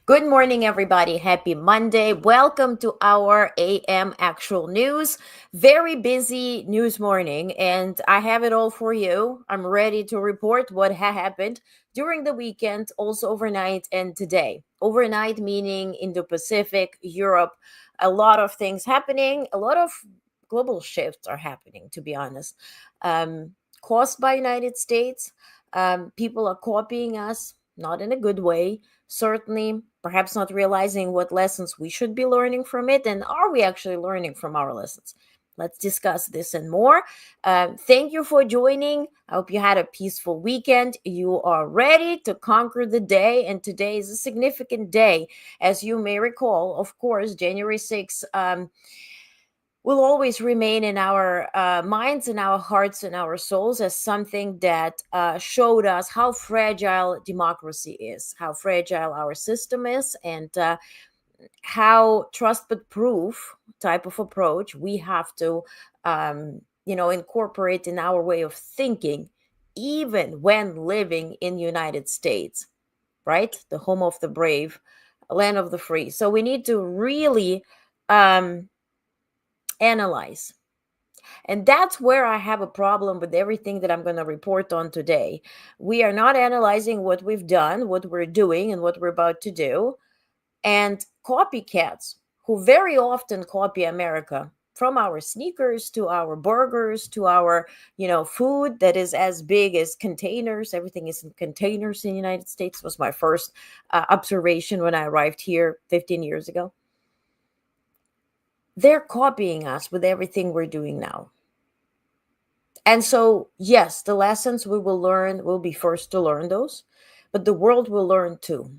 Good morning, everybody. Happy Monday. Welcome to our AM Actual News. Very busy news morning, and I have it all for you. I'm ready to report what happened during the weekend, also overnight, and today. Overnight, meaning in the Pacific, Europe, a lot of things happening, a lot of global shifts are happening, to be honest. Um, Caused by United States, people are copying us, not in a good way certainly perhaps not realizing what lessons we should be learning from it, and are we actually learning from our lessons? Let's discuss this and more. Thank you for joining. I hope you had a peaceful weekend. You are ready to conquer the day, and today is a significant day. As you may recall, of course, January 6th will always remain in our minds and our hearts and our souls as something that showed us how fragile democracy is, how fragile our system is, and how trust but proof type of approach we have to incorporate in our way of thinking, even when living in United States, right? The home of the brave, land of the free. So we need to really um, analyze. And that's where I have a problem with everything that I'm going to report on today. We are not analyzing what we've done, what we're doing, and what we're about to do. And copycats who very often copy America, from our sneakers to our burgers to our food that is as big as containers. Everything is in containers in the United States was my first observation when I arrived here 15 years ago. They're copying us with everything we're doing now. And so, yes, the lessons we will learn, will be first to learn those, but the world will learn too.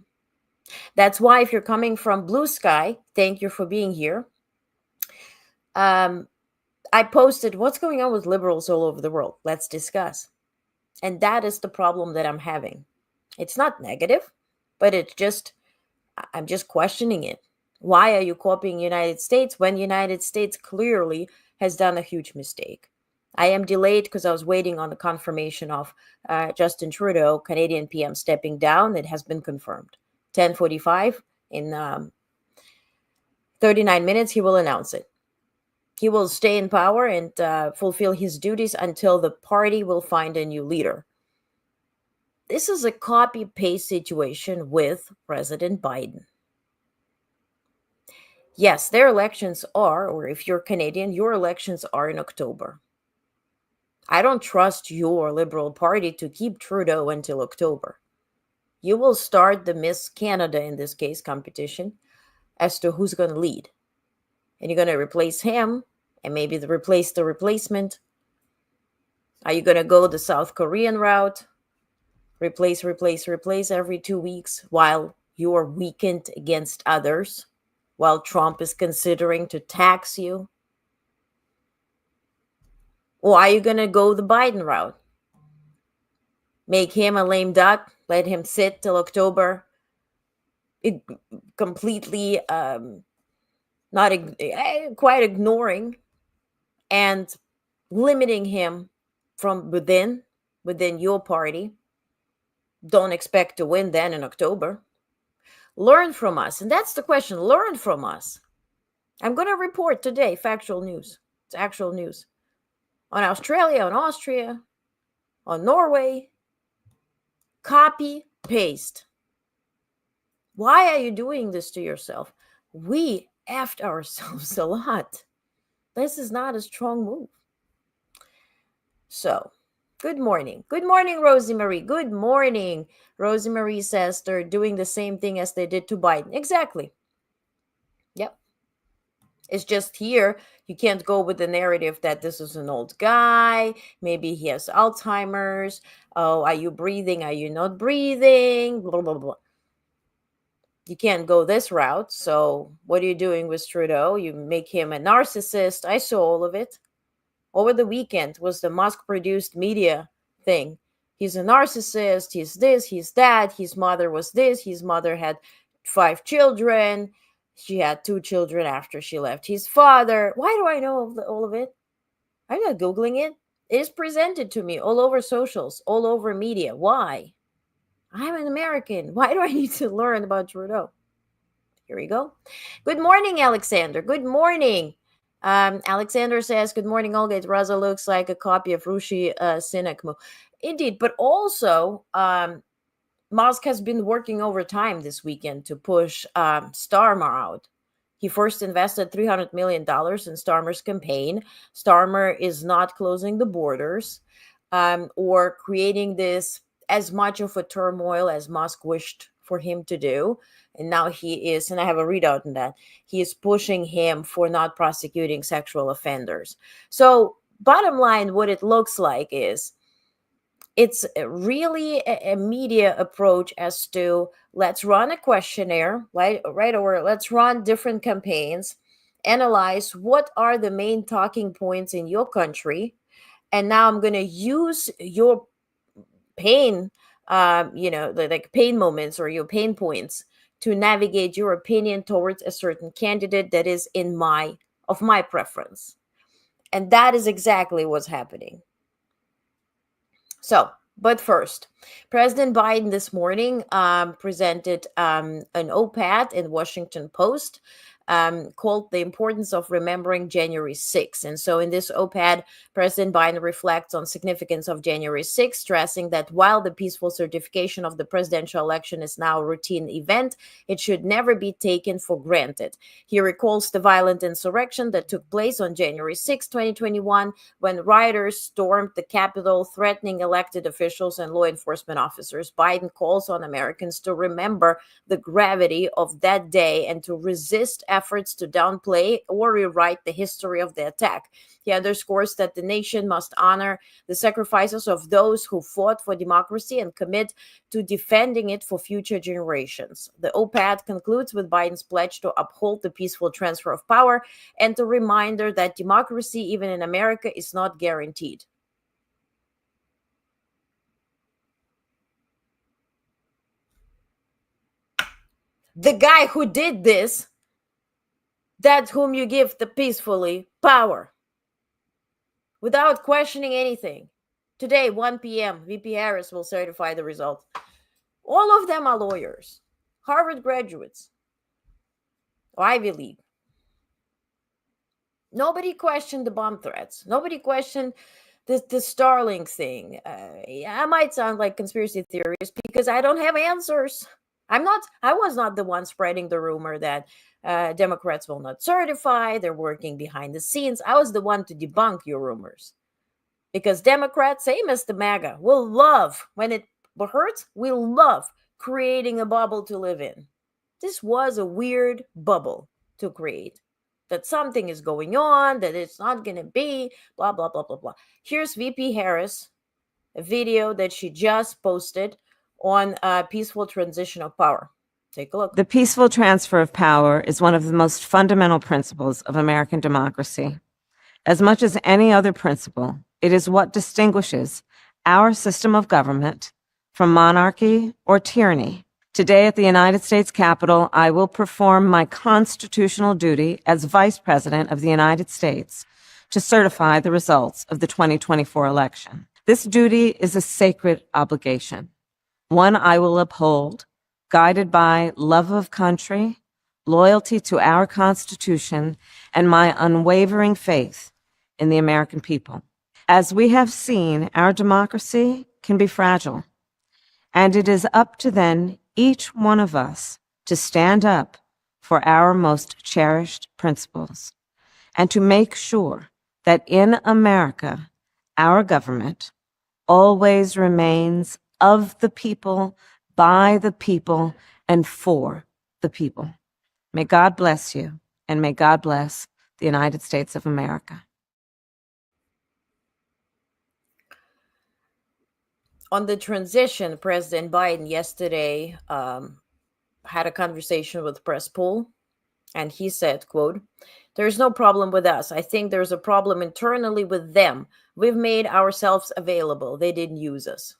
That's why, if you're coming from Blue Sky, thank you for being here. I posted what's going on with liberals all over the world. Let's discuss. And that is the problem that I'm having. It's not negative, but I'm just questioning it. Why are you copying United States when United States clearly has done a huge mistake? I am delayed because I was waiting on the confirmation of Justin Trudeau, Canadian PM, stepping down. It has been confirmed. 10:45 in 39 minutes, he will announce it. He will stay in power and fulfill his duties until the party will find a new leader. This is a copy-paste situation with President Biden. Yes, their elections are, or if you're Canadian, your elections are in October. I don't trust your Liberal Party to keep Trudeau until October. You will start the Miss Canada, in this case, competition as to who's going to lead. And you're going to replace him and maybe replace the replacement. Are you going to go the South Korean route? Replace every 2 weeks while you're weakened against others, while Trump is considering to tax you? Or are you going to go the Biden route? Make him a lame duck, let him sit till October, completely not quite ignoring and limiting him from within your party. Don't expect to win then in October. Learn from us. And that's the question. Learn from us. I'm going to report today factual news. It's actual news on Australia, on Austria, on Norway. Copy, paste. Why are you doing this to yourself? We effed ourselves a lot. This is not a strong move. So, good morning. Good morning, Rosie Marie. Good morning. Rosie Marie says they're doing the same thing as they did to Biden. Exactly. Yep. It's just here, you can't go with the narrative that this is an old guy. Maybe he has Alzheimer's. Oh, are you breathing? Are you not breathing? Blah, blah, blah. You can't go this route. So what are you doing with Trudeau? You make him a narcissist. I saw all of it. Over the weekend was the Musk-produced media thing. He's a narcissist. He's this, he's that. His mother was this. His mother had 5 children. She had 2 children after she left his father. Why do I know all of it? I'm not Googling it. It is presented to me all over socials, all over media. Why? I'm an American. Why do I need to learn about Trudeau? Here we go. Good morning, Alexander. Good morning. Alexander says, good morning, Olga. It rather looks like a copy of Rishi Sunak. Indeed, but also Musk has been working overtime this weekend to push Starmer out. He first invested $300 million in Starmer's campaign. Starmer is not closing the borders or creating this as much of a turmoil as Musk wished for him to do. And now he is, and I have a readout on that, he is pushing him for not prosecuting sexual offenders. So, bottom line, what it looks like is it's really a media approach as to let's run a questionnaire, right? Or let's run different campaigns, analyze what are the main talking points in your country, and now I'm going to use your pain, like pain moments or your pain points to navigate your opinion towards a certain candidate that is of my preference. And that is exactly what's happening. So, but first, President Biden this morning presented an op-ed in Washington Post called The Importance of Remembering January 6th. And so in this op-ed, President Biden reflects on significance of January 6th, stressing that while the peaceful certification of the presidential election is now a routine event, it should never be taken for granted. He recalls the violent insurrection that took place on January 6, 2021, when rioters stormed the Capitol, threatening elected officials and law enforcement officers. Biden calls on Americans to remember the gravity of that day and to resist efforts to downplay or rewrite the history of the attack. He underscores that the nation must honor the sacrifices of those who fought for democracy and commit to defending it for future generations. The op-ed concludes with Biden's pledge to uphold the peaceful transfer of power and a reminder that democracy, even in America, is not guaranteed. The guy who did this, that whom you give the peacefully power, without questioning anything. Today, 1 p.m., VP Harris will certify the results. All of them are lawyers, Harvard graduates, Ivy League. Nobody questioned the bomb threats. Nobody questioned the Starlink thing. I might sound like conspiracy theories because I don't have answers. I was not the one spreading the rumor that Democrats will not certify. They're working behind the scenes. I was the one to debunk your rumors. Because Democrats, same as the MAGA, will love, when it hurts, we'll love creating a bubble to live in. This was a weird bubble to create. That something is going on, that it's not going to be, blah, blah, blah, blah, blah. Here's VP Harris, a video that she just posted on peaceful transition of power. Take a look. The peaceful transfer of power is one of the most fundamental principles of American democracy. As much as any other principle, it is what distinguishes our system of government from monarchy or tyranny. Today at the United States Capitol, I will perform my constitutional duty as Vice President of the United States to certify the results of the 2024 election. This duty is a sacred obligation, one I will uphold, guided by love of country, loyalty to our Constitution, and my unwavering faith in the American people. As we have seen, our democracy can be fragile, and it is up to then each one of us to stand up for our most cherished principles and to make sure that in America, our government always remains of the people, by the people, and for the people. May God bless you, and may God bless the United States of America. On the transition, President Biden yesterday had a conversation with Press Pool, and he said, quote, "There's no problem with us. I think there's a problem internally with them. We've made ourselves available. They didn't use us."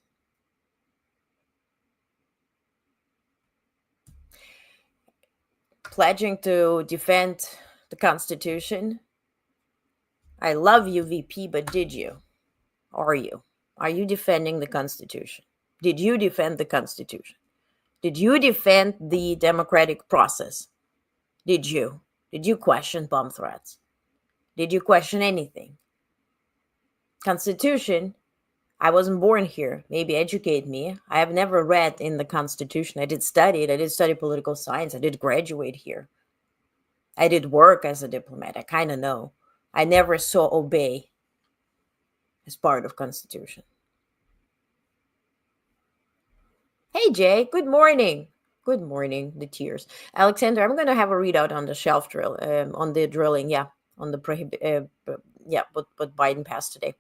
Pledging to defend the Constitution. I love you, VP, but did you? Are you? Are you defending the Constitution? Did you defend the Constitution? Did you defend the democratic process? Did you? Did you question bomb threats? Did you question anything? Constitution, I wasn't born here. Maybe educate me. I have never read in the Constitution. I did study it. I did study political science. I did graduate here. I did work as a diplomat. I kind of know. I never saw obey as part of Constitution. Hey, Jay. Good morning. Good morning. The tears. Alexander, I'm going to have a readout on the shelf drill, on the drilling. Yeah, on the what Biden passed today.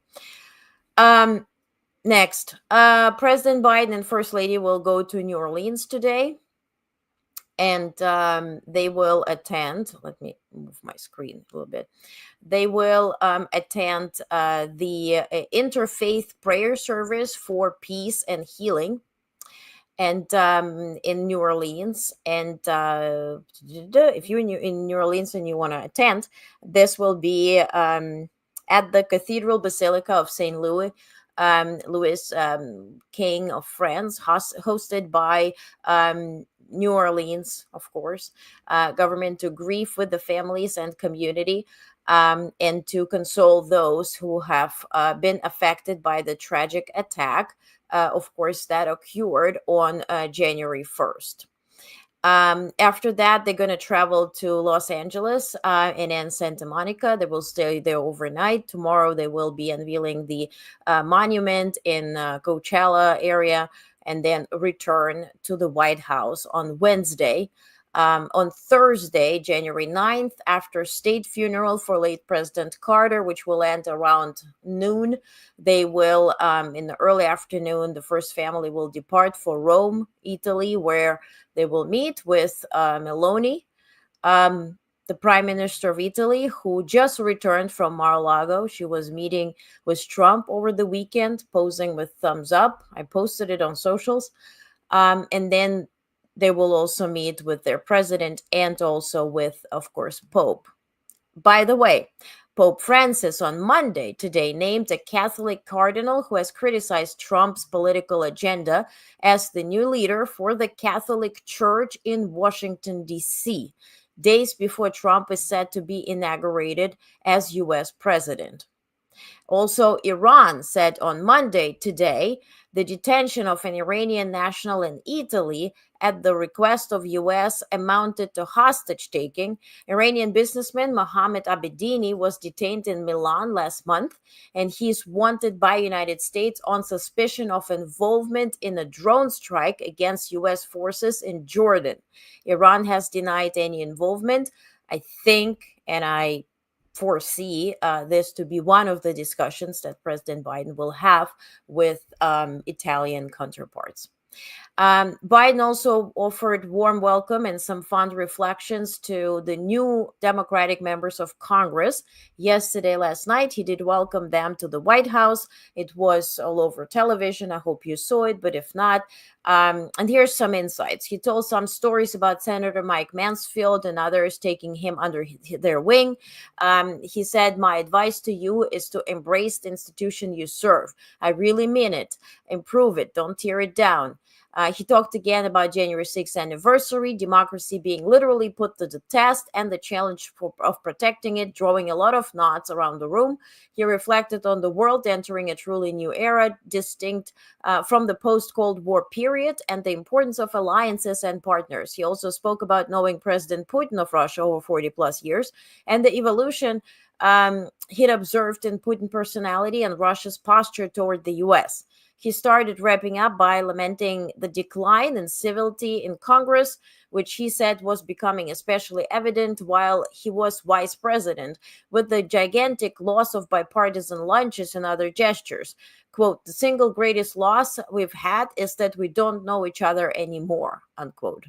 Next, President Biden and First Lady will go to New Orleans today, and they will attend. Let me move my screen a little bit. They will attend the interfaith prayer service for peace and healing, and in New Orleans. And if you're in New Orleans and you want to attend, this will be at the Cathedral Basilica of St. Louis. Louis, King of France, hosted by New Orleans, of course, government, to grieve with the families and community, and to console those who have been affected by the tragic attack, of course, that occurred on January 1st. After that, they're going to travel to Los Angeles and then Santa Monica. They will stay there overnight. Tomorrow, they will be unveiling the monument in Coachella area, and then return to the White House on Wednesday. On Thursday, January 9th, after state funeral for late President Carter, which will end around noon, they will, in the early afternoon, the first family will depart for Rome, Italy, where they will meet with Meloni, the Prime Minister of Italy, who just returned from Mar-a-Lago. She was meeting with Trump over the weekend, posing with thumbs up. I posted it on socials. And then they will also meet with their president and also with, of course, Pope. By the way, Pope Francis on Monday today named a Catholic cardinal who has criticized Trump's political agenda as the new leader for the Catholic Church in Washington, D.C., days before Trump is set to be inaugurated as U.S. president. Also, Iran said on Monday today the detention of an Iranian national in Italy at the request of U.S. amounted to hostage-taking. Iranian businessman Mohammed Abedini was detained in Milan last month, and he's wanted by United States on suspicion of involvement in a drone strike against U.S. forces in Jordan. Iran has denied any involvement. I think, and I foresee this to be one of the discussions that President Biden will have with Italian counterparts. Biden also offered warm welcome and some fond reflections to the new Democratic members of Congress. Last night, he did welcome them to the White House. It was all over television. I hope you saw it, but if not, and here's some insights. He told some stories about Senator Mike Mansfield and others taking him under their wing. He said, "My advice to you is to embrace the institution you serve. I really mean it. Improve it. Don't tear it down." He talked again about January 6th anniversary, democracy being literally put to the test, and the challenge of protecting it, drawing a lot of knots around the room. He reflected on the world entering a truly new era, distinct from the post-Cold War period, and the importance of alliances and partners. He also spoke about knowing President Putin of Russia over 40 plus years and the evolution he'd observed in Putin personality and Russia's posture toward the U.S. He started wrapping up by lamenting the decline in civility in Congress, which he said was becoming especially evident while he was vice president, with the gigantic loss of bipartisan lunches and other gestures. Quote, "The single greatest loss we've had is that we don't know each other anymore," unquote.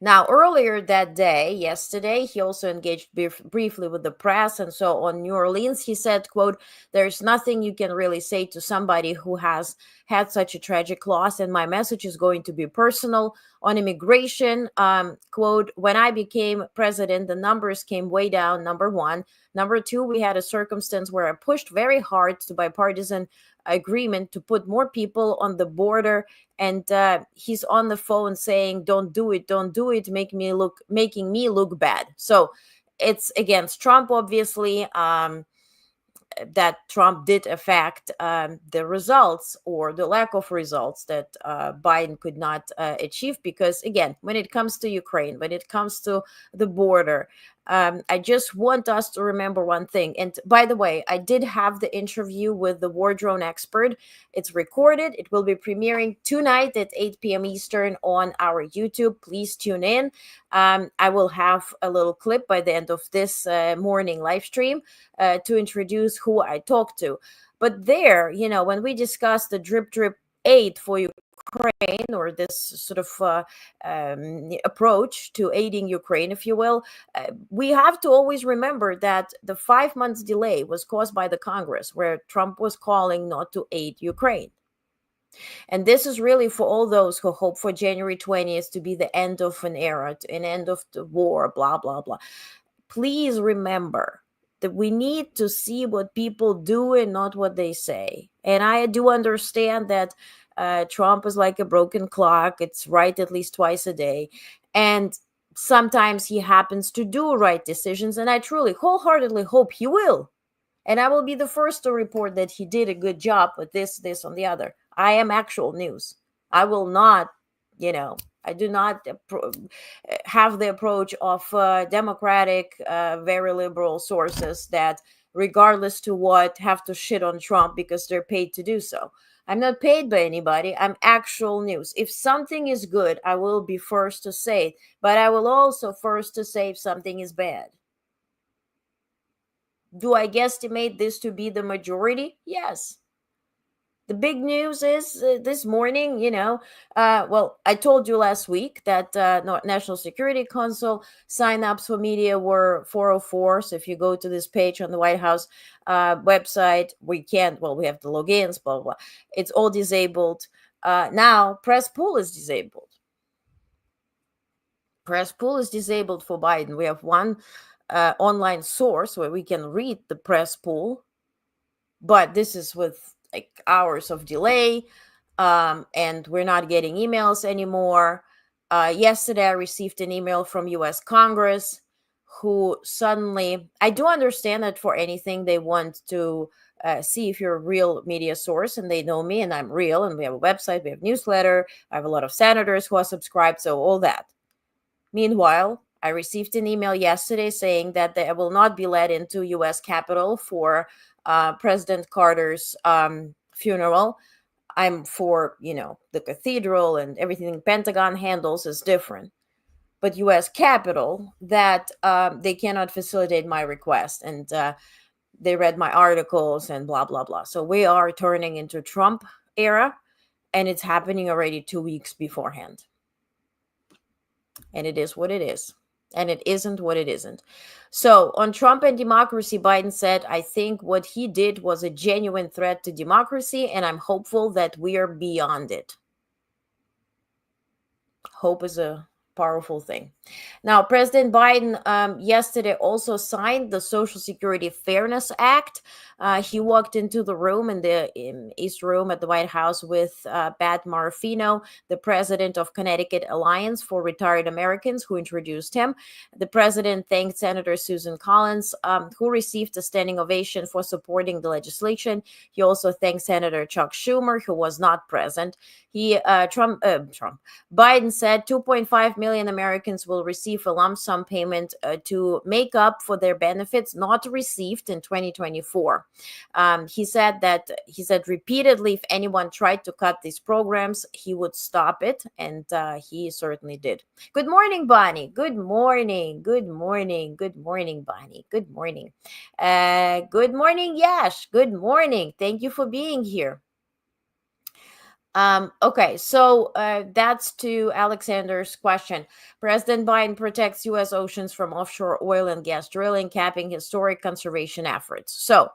Now, earlier that day, yesterday, he also engaged briefly with the press. And so on New Orleans, he said, quote, "There's nothing you can really say to somebody who has had such a tragic loss. And my message is going to be personal. On immigration, quote, when I became president, the numbers came way down, number one. Number two, we had a circumstance where I pushed very hard to bipartisan agreement to put more people on the border, and he's on the phone saying, don't do it, making me look bad. So it's against Trump, obviously. That Trump did affect the results or the lack of results that Biden could not achieve. Because, again, when it comes to Ukraine, when it comes to the border, I just want us to remember one thing. And by the way, I did have the interview with the war drone expert. It's recorded. It will be premiering tonight at 8 p.m. Eastern on our YouTube. Please tune in. I will have a little clip by the end of this morning live stream to introduce who I talked to. But there, when we discuss the drip aid for Ukraine, or this sort of approach to aiding Ukraine, if you will, we have to always remember that the 5 months delay was caused by the Congress, where Trump was calling not to aid Ukraine. And this is really for all those who hope for January 20th to be the end of an era, an end of the war, blah, blah, blah. Please remember that we need to see what people do and not what they say. And I do understand that Trump is like a broken clock. It's right at least twice a day. And sometimes he happens to do right decisions. And I truly, wholeheartedly hope he will. And I will be the first to report that he did a good job with this, and the other. I am actual news. I will not, I do not have the approach of Democratic, very liberal sources that, regardless to what, have to shit on Trump because they're paid to do so. I'm not paid by anybody. I'm actual news. If something is good, I will be first to say it, but I will also first to say if something is bad. Do I guesstimate this to be the majority? Yes. The big news is this morning, well, I told you last week that National Security Council signups for media were 404. So if you go to this page on the White House website, we have the logins, blah, blah. It's all disabled. Now, press pool is disabled. Press pool is disabled for Biden. We have one online source where we can read the press pool, but this is with like hours of delay, and we're not getting emails anymore. Yesterday, I received an email from U.S. Congress who suddenly, I do understand that for anything they want to see if you're a real media source, and they know me and I'm real, and we have a website, we have a newsletter, I have a lot of senators who are subscribed, so all that. Meanwhile, I received an email yesterday saying that they will not be let into U.S. Capitol for President Carter's funeral. I'm for, the cathedral and everything the Pentagon handles is different. But U.S. Capitol, that they cannot facilitate my request. And they read my articles and blah, blah, blah. So we are turning into Trump era, and it's happening already 2 weeks beforehand. And it is what it is. And it isn't what it isn't. So on Trump and democracy, Biden said, I think what he did was a genuine threat to democracy, and I'm hopeful that we are beyond it. Hope is a powerful thing. Now, President Biden yesterday also signed the Social Security Fairness Act. He walked into the room in the East Room at the White House with Pat Marfino, the president of Connecticut Alliance for Retired Americans, who introduced him. The president thanked Senator Susan Collins, who received a standing ovation for supporting the legislation. He also thanked Senator Chuck Schumer, who was not present. Biden said 2.5 million Americans will receive a lump sum payment to make up for their benefits not received in 2024. He said repeatedly, if anyone tried to cut these programs, he would stop it, and he certainly did. Good morning, Bonnie. Good morning. Good morning. Good morning, Bonnie. Good morning. Good morning, Yash. Good morning. Thank you for being here. Okay, so that's to Alexander's question. President Biden protects U.S. oceans from offshore oil and gas drilling, capping historic conservation efforts. So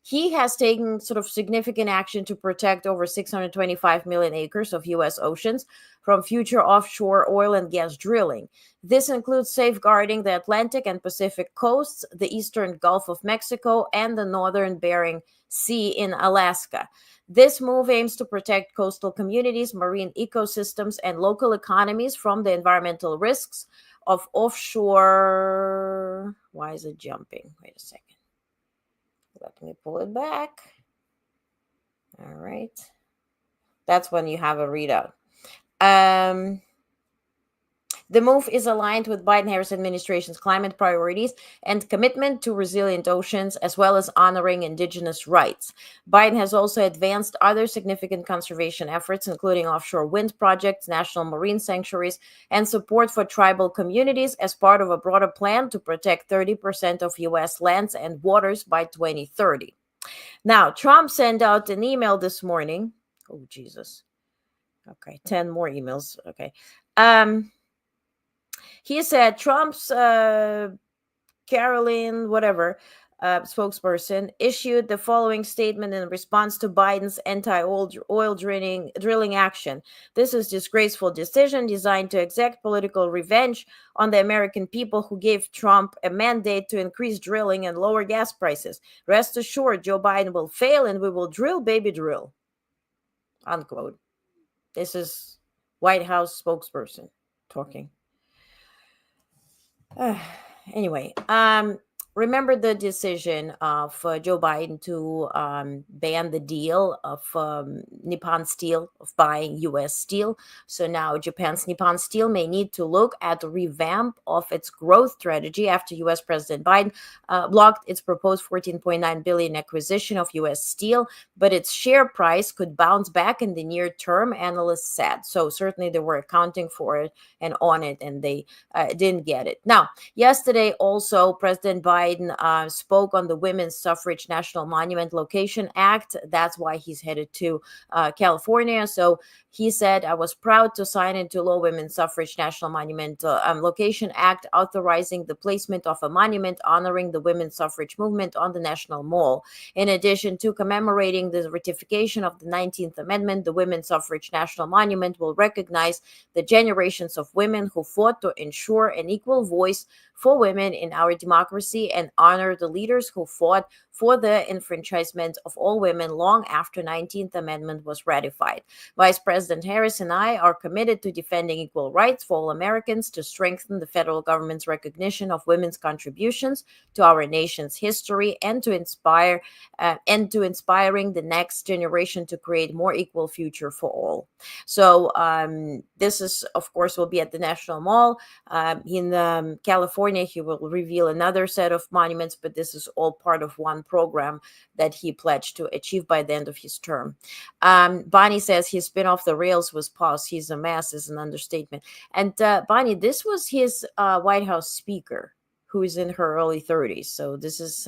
he has taken sort of significant action to protect over 625 million acres of U.S. oceans from future offshore oil and gas drilling. This includes safeguarding the Atlantic and Pacific coasts, the eastern Gulf of Mexico, and the northern Bering Sea in Alaska. This move aims to protect coastal communities, marine ecosystems, and local economies from the environmental risks of offshore. Why is it jumping? Wait a second. Let me pull it back. All right. That's when you have a readout. The move is aligned with Biden-Harris administration's climate priorities and commitment to resilient oceans, as well as honoring indigenous rights. Biden has also advanced other significant conservation efforts, including offshore wind projects, national marine sanctuaries, and support for tribal communities as part of a broader plan to protect 30% of U.S. lands and waters by 2030. Now, Trump sent out an email this morning. Oh, Jesus. Okay, 10 more emails. Okay. He said Trump's Caroline, whatever, spokesperson, issued the following statement in response to Biden's anti-oil drilling action. This is a disgraceful decision designed to exact political revenge on the American people who gave Trump a mandate to increase drilling and lower gas prices. Rest assured, Joe Biden will fail and we will drill, baby, drill. Unquote. This is White House spokesperson talking. Anyway, remember the decision of Joe Biden to ban the deal of Nippon Steel, of buying U.S. steel. So now Japan's Nippon Steel may need to look at the revamp of its growth strategy after U.S. President Biden blocked its proposed $14.9 billion acquisition of U.S. steel, but its share price could bounce back in the near term, analysts said. So certainly they were accounting for it and on it, and they didn't get it. Now, yesterday also, President Biden spoke on the Women's Suffrage National Monument Location Act. That's why he's headed to California. So he said, I was proud to sign into law Women's Suffrage National Monument Location Act, authorizing the placement of a monument honoring the women's suffrage movement on the National Mall. In addition to commemorating the ratification of the 19th Amendment, the Women's Suffrage National Monument will recognize the generations of women who fought to ensure an equal voice for women in our democracy and honor the leaders who fought for the enfranchisement of all women long after 19th Amendment was ratified. Vice President Harris and I are committed to defending equal rights for all Americans, to strengthen the federal government's recognition of women's contributions to our nation's history, and to inspiring the next generation to create more equal future for all. So this is, of course, will be at the National Mall in California. He will reveal another set of monuments, but this is all part of one program that he pledged to achieve by the end of his term. Bonnie says he's been off the rails with pause. He's a mess is an understatement. And Bonnie, this was his White House speaker, who is in her early 30s. So this is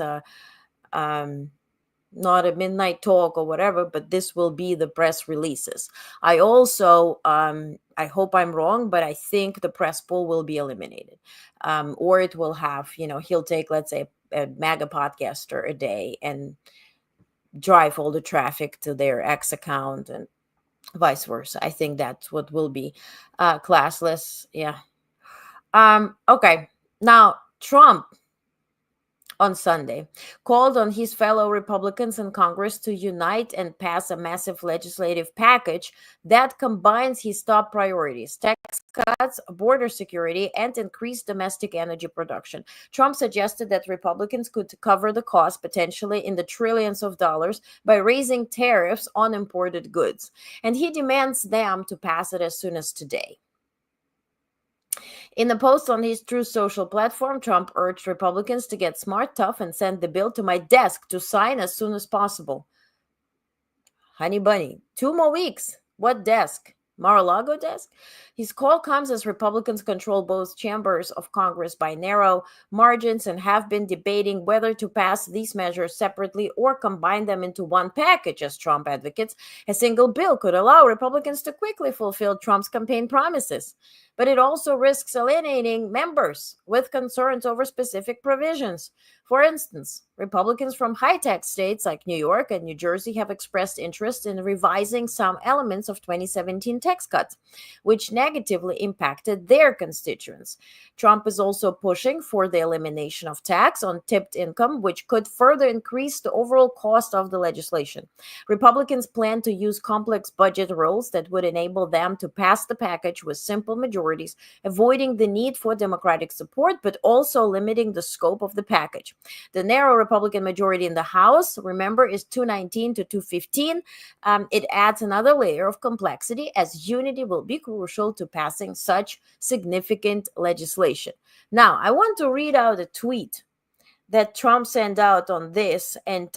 not a midnight talk or whatever, but this will be the press releases. I also, I hope I'm wrong, but I think the press pool will be eliminated. Or it will have, he'll take, let's say, a MAGA podcaster a day and drive all the traffic to their X account and vice versa. I think that's what will be classless. Yeah. Okay. Now, Trump on Sunday called on his fellow Republicans in Congress to unite and pass a massive legislative package that combines his top priorities: tax cuts, border security, and increased domestic energy production. Trump suggested that Republicans could cover the cost, potentially in the trillions of dollars, by raising tariffs on imported goods. And he demands them to pass it as soon as today. In a post on his Truth Social platform, Trump urged Republicans to get smart, tough, and send the bill to my desk to sign as soon as possible. Honey bunny, 2 more weeks. What desk? Mar-a-Lago desk? His call comes as Republicans control both chambers of Congress by narrow margins and have been debating whether to pass these measures separately or combine them into one package. As Trump advocates, a single bill could allow Republicans to quickly fulfill Trump's campaign promises. But it also risks alienating members with concerns over specific provisions. For instance, Republicans from high-tax states like New York and New Jersey have expressed interest in revising some elements of 2017 tax cuts, which negatively impacted their constituents. Trump is also pushing for the elimination of tax on tipped income, which could further increase the overall cost of the legislation. Republicans plan to use complex budget rules that would enable them to pass the package with simple majorities, avoiding the need for Democratic support, but also limiting the scope of the package. The narrow Republican majority in the House, remember, is 219 to 215. It adds another layer of complexity, as unity will be crucial to passing such significant legislation. Now, I want to read out a tweet that Trump sent out on this, and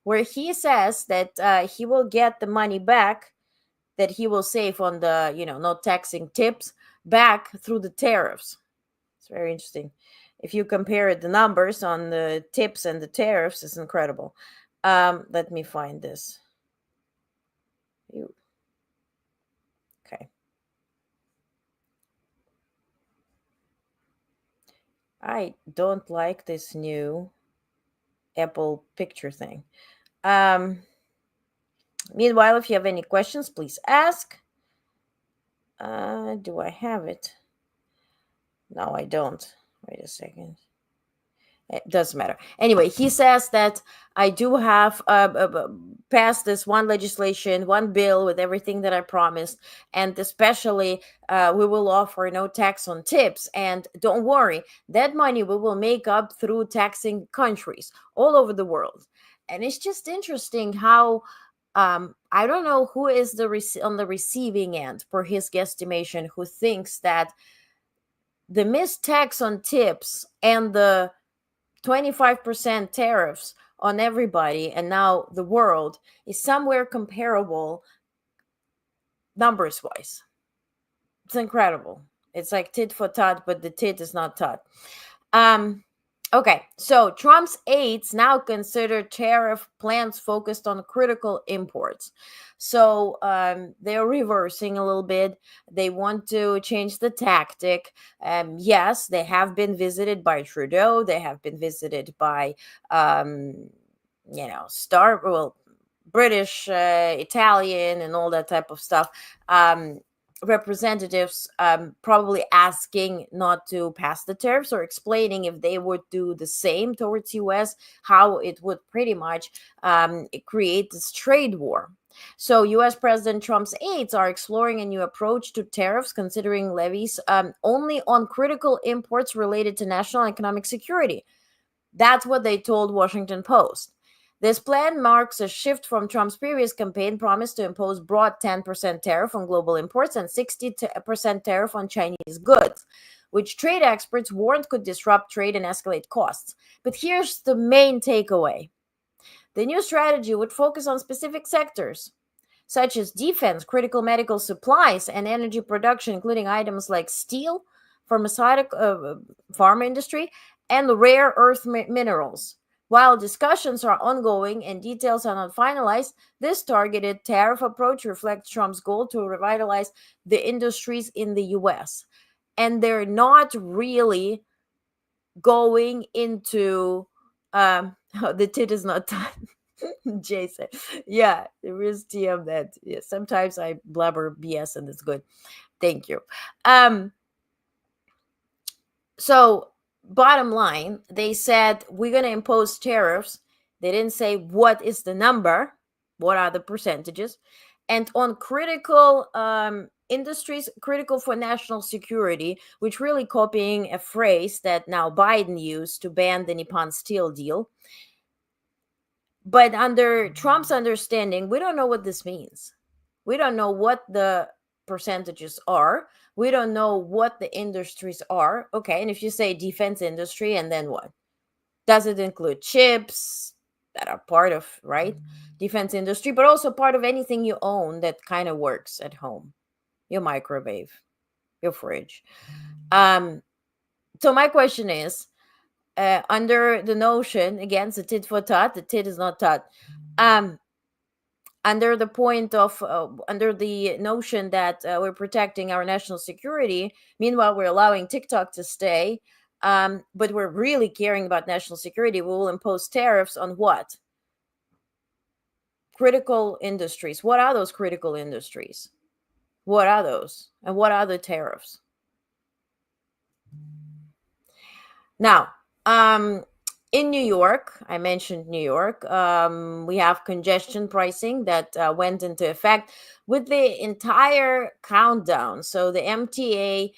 where he says that he will get the money back that he will save on the, not taxing tips back through the tariffs. It's very interesting. If you compare the numbers on the tips and the tariffs, it's incredible. Let me find this. Okay. I don't like this new Apple picture thing. Meanwhile, if you have any questions, please ask. Do I have it? No, I don't. Wait a second. It doesn't matter. Anyway, he says that I do have passed this one legislation, one bill with everything that I promised, and especially we will offer no tax on tips. And don't worry, that money we will make up through taxing countries all over the world. And it's just interesting how I don't know who is on the receiving end for his guesstimation, who thinks that the missed tax on tips and the 25% tariffs on everybody and now the world is somewhere comparable numbers wise. It's incredible. It's like tit for tat, but the tit is not tat. Okay, so Trump's aides now consider tariff plans focused on critical imports. So they're reversing a little bit. They want to change the tactic. Yes, they have been visited by Trudeau. They have been visited by, British, Italian, and all that type of stuff. Representatives probably asking not to pass the tariffs or explaining if they would do the same towards US, how it would pretty much create this trade war. So US President Trump's aides are exploring a new approach to tariffs, considering levies only on critical imports related to national economic security. That's what they told Washington Post. This plan marks a shift from Trump's previous campaign promise to impose broad 10% tariff on global imports and 60% tariff on Chinese goods, which trade experts warned could disrupt trade and escalate costs. But here's the main takeaway. The new strategy would focus on specific sectors, such as defense, critical medical supplies, and energy production, including items like steel, pharmaceutical, pharma industry, and the rare earth minerals. While discussions are ongoing and details are not finalized, this targeted tariff approach reflects Trump's goal to revitalize the industries in the US. And they're not really going into the tit is not done. Jason. Yeah, there is TM that. Yeah, sometimes I blabber BS and it's good. Thank you. So bottom line, they said we're going to impose tariffs. They didn't say what is the number, what are the percentages, and on critical industries critical for national security, which really copying a phrase that now Biden used to ban the Nippon Steel deal. But under Trump's understanding, we don't know what this means. We don't know what the percentages are. We don't know what the industries are. Okay, and if you say defense industry, and then what? Does it include chips that are part of, right, defense industry, but also part of anything you own that kind of works at home? Your microwave, your fridge. So my question is, under the notion, again, it's a tit for tat, the tit is not tat. Under the point of, under the notion that we're protecting our national security, meanwhile, we're allowing TikTok to stay. But we're really caring about national security. We will impose tariffs on what? Critical industries. What are those critical industries? What are those? And what are the tariffs? Now, in New York, I mentioned New York, we have congestion pricing that went into effect with the entire countdown. So the MTA,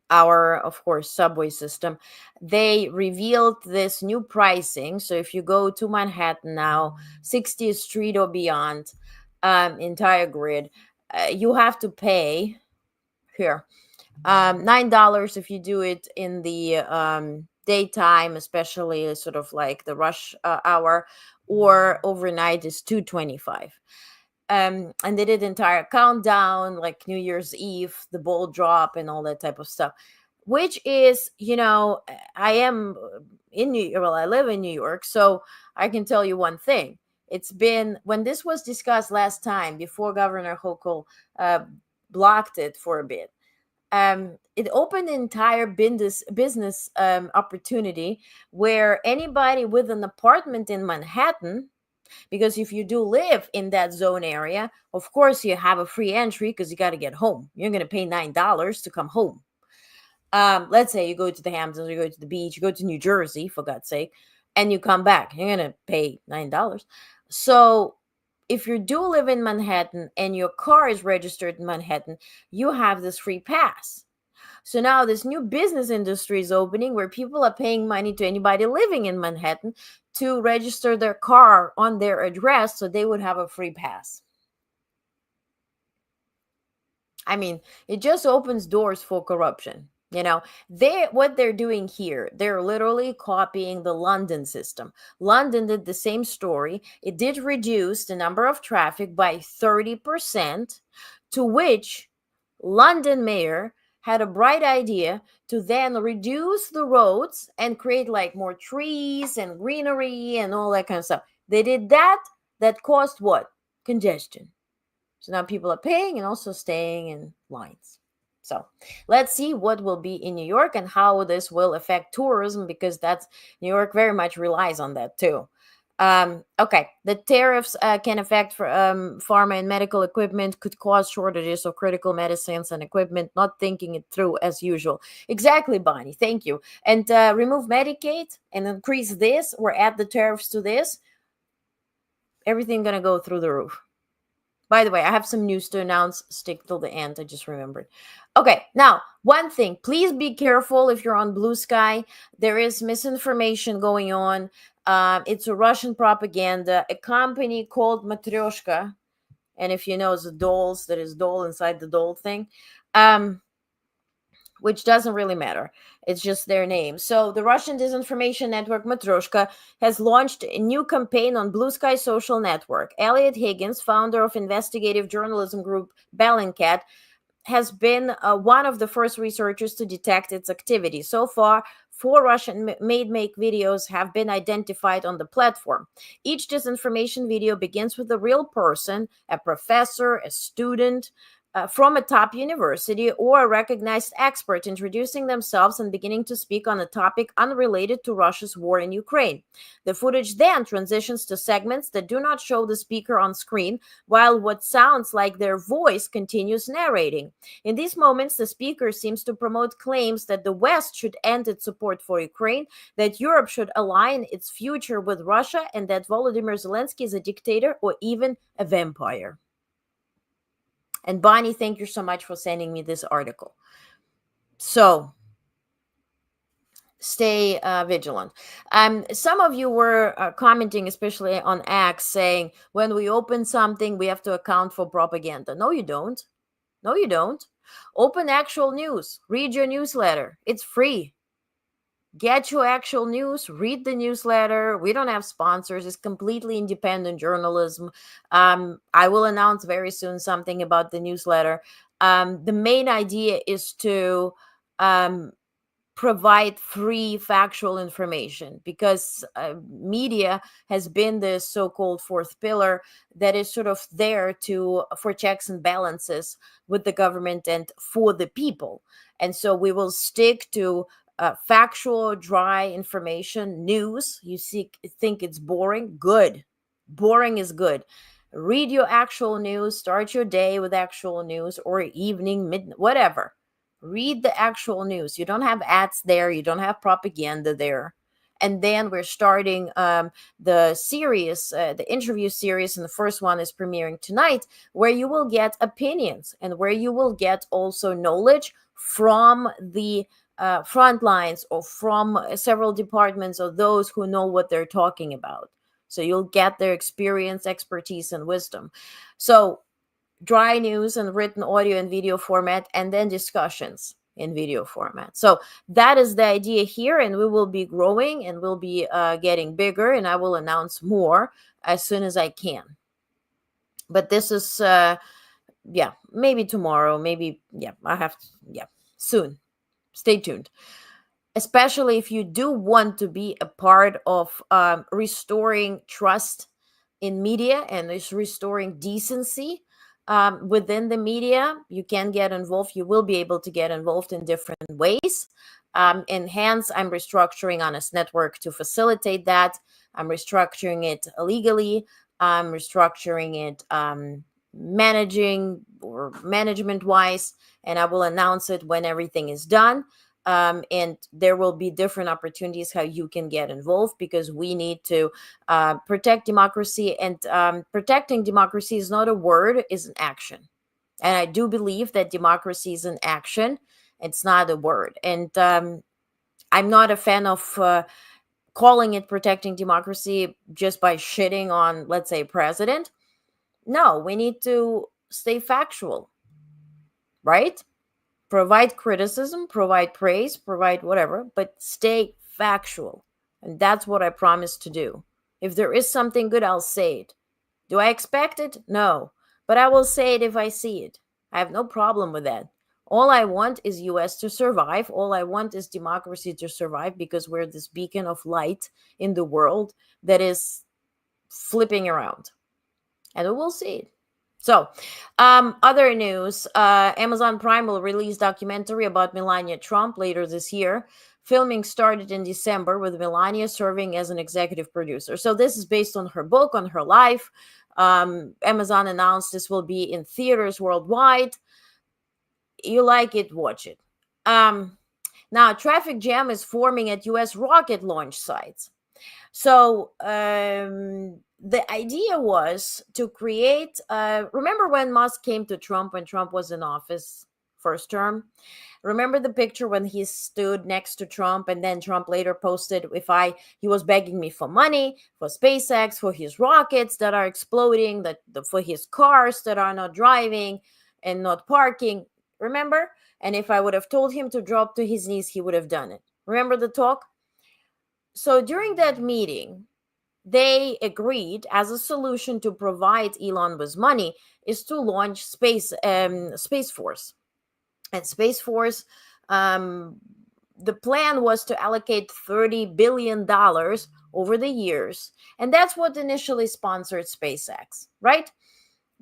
our, of course, subway system, they revealed this new pricing. So if you go to Manhattan now, 60th Street or beyond, entire grid, you have to pay here $9 if you do it in the daytime, especially sort of like the rush hour, or overnight is $2.25. And they did entire countdown like New Year's Eve, the ball drop, and all that type of stuff, which is, I am in New York. Well, I live in New York, so I can tell you one thing. It's been, when this was discussed last time, before Governor Hochul blocked it for a bit, it opened an entire business opportunity where anybody with an apartment in Manhattan, because if you do live in that zone area, of course you have a free entry because you got to get home. You're going to pay $9 to come home. Let's say you go to the Hamptons, you go to the beach, you go to New Jersey, for God's sake, and you come back. You're going to pay $9. So if you do live in Manhattan and your car is registered in Manhattan, you have this free pass. So now this new business industry is opening where people are paying money to anybody living in Manhattan to register their car on their address so they would have a free pass. I mean, it just opens doors for corruption. What they're doing here, they're literally copying the London system. London did the same story. It did reduce the number of traffic by 30%, to which London mayor had a bright idea to then reduce the roads and create like more trees and greenery and all that kind of stuff. They did that. That caused what? Congestion. So now people are paying and also staying in lines. So let's see what will be in New York and how this will affect tourism, because New York very much relies on that too. Okay, the tariffs can affect for pharma and medical equipment, could cause shortages of critical medicines and equipment, not thinking it through as usual. Exactly, Bonnie, thank you. And remove Medicaid and increase this or add the tariffs to this, everything gonna go through the roof. By the way, I have some news to announce. Stick till the end. I just remembered. Okay, now, one thing. Please be careful if you're on Blue Sky. There is misinformation going on. It's a Russian propaganda. A company called Matryoshka, and if you know the dolls, there is doll inside the doll thing, which doesn't really matter. It's just their name. So the Russian disinformation network Matryoshka has launched a new campaign on Blue Sky social network. Elliot Higgins, founder of investigative journalism group Bellingcat, has been one of the first researchers to detect its activity. So far, 4 Russian-made videos have been identified on the platform. Each disinformation video begins with a real person, a professor, a student, from a top university, or a recognized expert introducing themselves and beginning to speak on a topic unrelated to Russia's war in Ukraine. The footage then transitions to segments that do not show the speaker on screen, while what sounds like their voice continues narrating. In these moments, the speaker seems to promote claims that the West should end its support for Ukraine, that Europe should align its future with Russia, and that Volodymyr Zelensky is a dictator or even a vampire. And Bonnie, thank you so much for sending me this article. So stay vigilant. Some of you were commenting, especially on X, saying when we open something, we have to account for propaganda. No, you don't. No, you don't. Open actual news. Read your newsletter. It's free. Get your actual news, read the newsletter. We don't have sponsors. It's completely independent journalism. I will announce very soon something about the newsletter. The main idea is to provide free factual information, because media has been the so-called fourth pillar that is sort of there to for checks and balances with the government and for the people. And so we will stick to factual, dry information, news. Think it's boring? Good. Boring is good. Read your actual news. Start your day with actual news, or evening, midnight, whatever. Read the actual news. You don't have ads there. You don't have propaganda there. And then we're starting the series, the interview series, and the first one is premiering tonight, where you will get opinions and where you will get also knowledge from the front lines or from several departments of those who know what they're talking about. So you'll get their experience, expertise, and wisdom. So dry news and written audio and video format, and then discussions in video format. So that is the idea here, and we will be growing and we'll be getting bigger, and I will announce more as soon as I can. But this is maybe tomorrow, maybe soon. Stay tuned. Especially if you do want to be a part of restoring trust in media and is restoring decency within the media, you can get involved. You will be able to get involved in different ways. And hence, I'm restructuring Honest Network to facilitate that. I'm restructuring it legally. I'm restructuring it management wise, and I will announce it when everything is done. And there will be different opportunities how you can get involved, because we need to protect democracy, and protecting democracy is not a word, is an action. And I do believe that democracy is an action. It's not a word. And I'm not a fan of calling it protecting democracy just by shitting on, let's say, president. No, we need to stay factual, right? Provide criticism, provide praise, provide whatever, but stay factual. And that's what I promise to do. If there is something good, I'll say it. Do I expect it? No. But I will say it if I see it. I have no problem with that. All I want is US to survive. All I want is democracy to survive, because we're this beacon of light in the world that is flipping around. And we will see it. So, other news, Amazon Prime will release documentary about Melania Trump later this year. Filming started in December, with Melania serving as an executive producer. So this is based on her book, on her life. Amazon announced this will be in theaters worldwide. You like it, watch it. Now, traffic jam is forming at US rocket launch sites. So the idea was to create, remember when Musk came to Trump when Trump was in office, first term? Remember the picture when he stood next to Trump, and then Trump later posted, he was begging me for money, for SpaceX, for his rockets that are exploding, for his cars that are not driving and not parking. Remember? And if I would have told him to drop to his knees, he would have done it. Remember the talk? So during that meeting, they agreed as a solution to provide Elon with money is to launch Space Force. And Space Force, the plan was to allocate $30 billion over the years. And that's what initially sponsored SpaceX, right?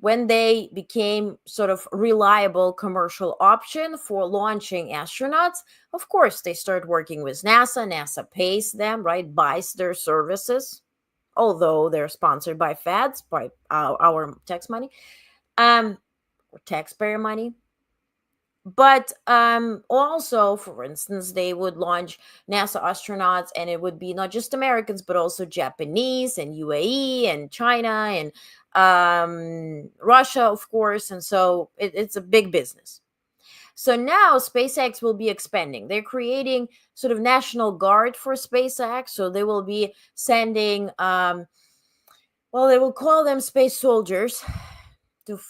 When they became sort of reliable commercial option for launching astronauts, of course, they start working with NASA. NASA pays them, right? Buys their services, although they're sponsored by feds, by our tax money, or taxpayer money. But also, for instance, they would launch NASA astronauts, and it would be not just Americans, but also Japanese and UAE and China and Russia, of course. And so it's a big business. So now SpaceX will be expanding. They're creating sort of national guard for SpaceX. So they will be sending, they will call them space soldiers, to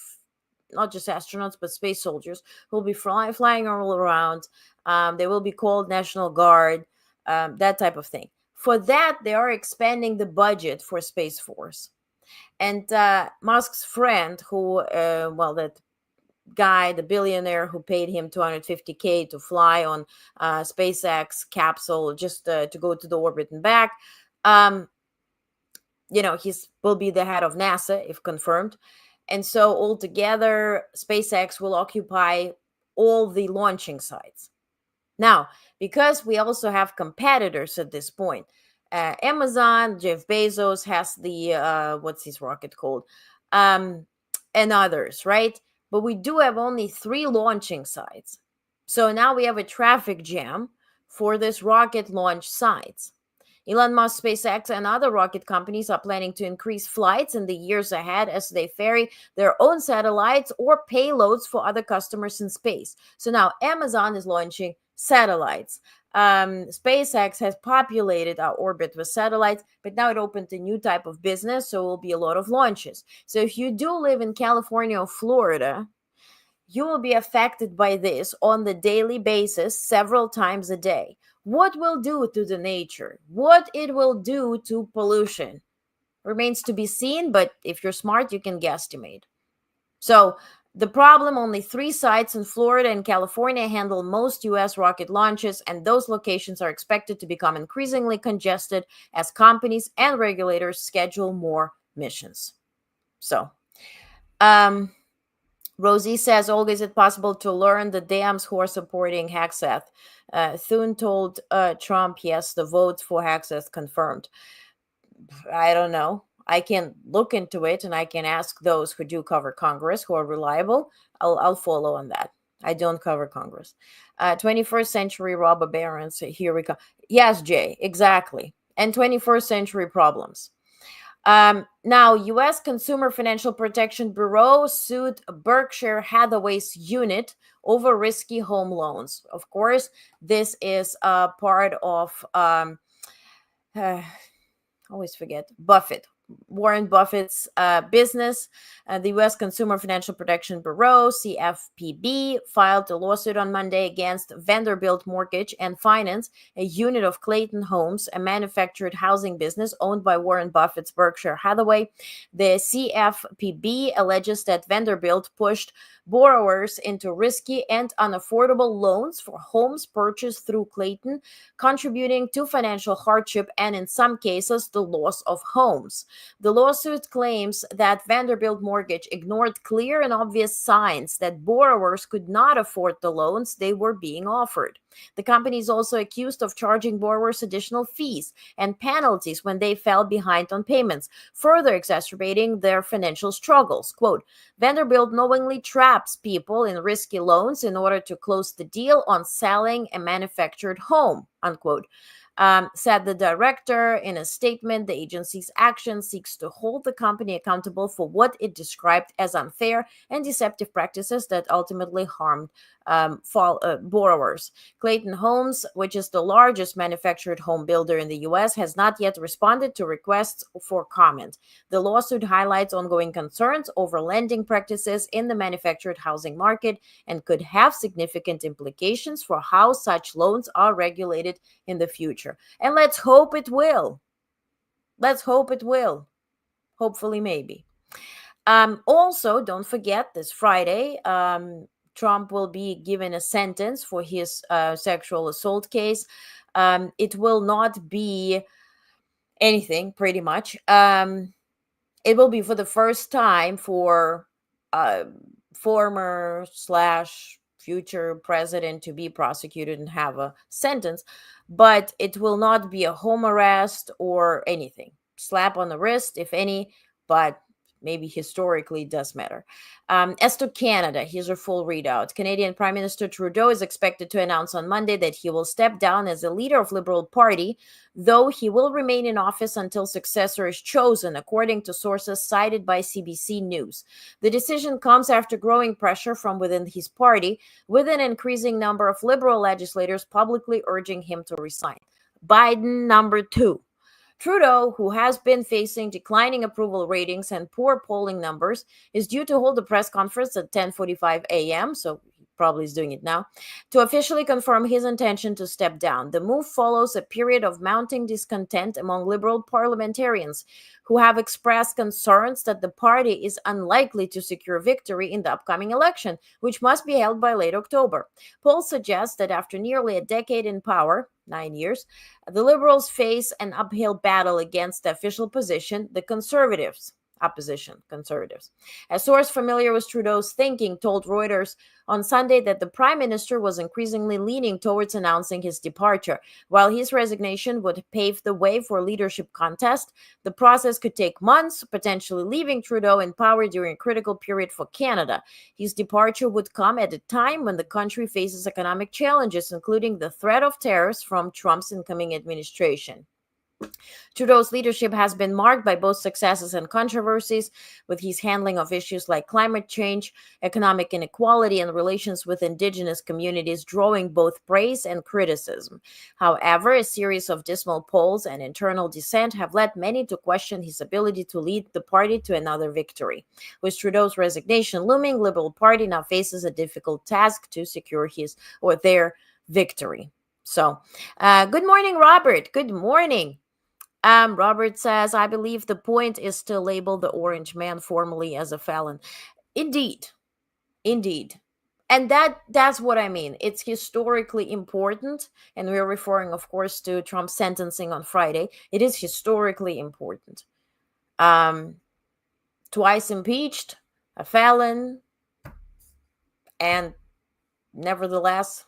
not just astronauts, but space soldiers who will be flying all around. They will be called National Guard, that type of thing. For that, they are expanding the budget for Space Force. And Musk's friend, who, that guy, the billionaire who paid him $250K to fly on SpaceX capsule just to go to the orbit and back. He's will be the head of NASA if confirmed. And so altogether, SpaceX will occupy all the launching sites. Now, because we also have competitors at this point, Amazon, Jeff Bezos has the, what's his rocket called? And others, right? But we do have only 3 launching sites. So now we have a traffic jam for this rocket launch sites. Elon Musk, SpaceX, and other rocket companies are planning to increase flights in the years ahead as they ferry their own satellites or payloads for other customers in space. So now Amazon is launching satellites. SpaceX has populated our orbit with satellites, but now it opened a new type of business, so it will be a lot of launches. So if you do live in California or Florida, you will be affected by this on the daily basis several times a day. What will do to the nature, what it will do to pollution remains to be seen, but if you're smart, you can guesstimate. So the problem, only 3 sites in Florida and California handle most US rocket launches, and those locations are expected to become increasingly congested as companies and regulators schedule more missions. So, Rosie says, Olga, is it possible to learn the dams who are supporting Hegseth? Thune told Trump, yes, the vote for Hegseth confirmed. I don't know. I can look into it, and I can ask those who do cover Congress, who are reliable. I'll follow on that. I don't cover Congress. 21st century robber barons. Here we go. Yes, Jay, exactly. And 21st century problems. Now, U.S. Consumer Financial Protection Bureau sued Berkshire Hathaway's unit over risky home loans. Of course, this is part of, always forget, Warren Buffett's business. The U.S. Consumer Financial Protection Bureau, CFPB, filed a lawsuit on Monday against Vanderbilt Mortgage and Finance, a unit of Clayton Homes, a manufactured housing business owned by Warren Buffett's Berkshire Hathaway. The CFPB alleges that Vanderbilt pushed borrowers into risky and unaffordable loans for homes purchased through Clayton, contributing to financial hardship and, in some cases, the loss of homes. The lawsuit claims that Vanderbilt Mortgage ignored clear and obvious signs that borrowers could not afford the loans they were being offered. The company is also accused of charging borrowers additional fees and penalties when they fell behind on payments, further exacerbating their financial struggles. Quote, Vanderbilt knowingly traps people in risky loans in order to close the deal on selling a manufactured home, unquote. Said the director in a statement. The agency's action seeks to hold the company accountable for what it described as unfair and deceptive practices that ultimately harmed borrowers. Clayton Homes, which is the largest manufactured home builder in the U.S., has not yet responded to requests for comment. The lawsuit highlights ongoing concerns over lending practices in the manufactured housing market and could have significant implications for how such loans are regulated in the future. And let's hope it will. Let's hope it will. Hopefully, maybe. Also, don't forget this Friday, Trump will be given a sentence for his sexual assault case. It will not be anything, pretty much. It will be for the first time for former / future president to be prosecuted and have a sentence, but it will not be a home arrest or anything. Slap on the wrist, if any, but maybe historically does matter. As to Canada, here's a full readout. Canadian Prime Minister Trudeau is expected to announce on Monday that he will step down as the leader of Liberal Party, though he will remain in office until successor is chosen, according to sources cited by CBC News. The decision comes after growing pressure from within his party, with an increasing number of Liberal legislators publicly urging him to resign. Biden, number 2. Trudeau, who has been facing declining approval ratings and poor polling numbers, is due to hold a press conference at 10:45 a.m., so probably is doing it now, to officially confirm his intention to step down. The move follows a period of mounting discontent among liberal parliamentarians who have expressed concerns that the party is unlikely to secure victory in the upcoming election, which must be held by late October. Polls suggest that after nearly a decade in power, 9 years, the Liberals face an uphill battle against the official position, the Conservatives. Conservatives. A source familiar with Trudeau's thinking told Reuters on Sunday that the Prime Minister was increasingly leaning towards announcing his departure. While his resignation would pave the way for a leadership contest, the process could take months, potentially leaving Trudeau in power during a critical period for Canada. His departure would come at a time when the country faces economic challenges, including the threat of tariffs from Trump's incoming administration. Trudeau's leadership has been marked by both successes and controversies, with his handling of issues like climate change, economic inequality, and relations with Indigenous communities drawing both praise and criticism. However, a series of dismal polls and internal dissent have led many to question his ability to lead the party to another victory. With Trudeau's resignation looming, Liberal Party now faces a difficult task to secure his or their victory. So, good morning, Robert. Good morning. Robert says, I believe the point is to label the Orange Man formally as a felon. Indeed. And that's what I mean. It's historically important. And we're referring, of course, to Trump's sentencing on Friday. It is historically important. Twice impeached, a felon, and nevertheless,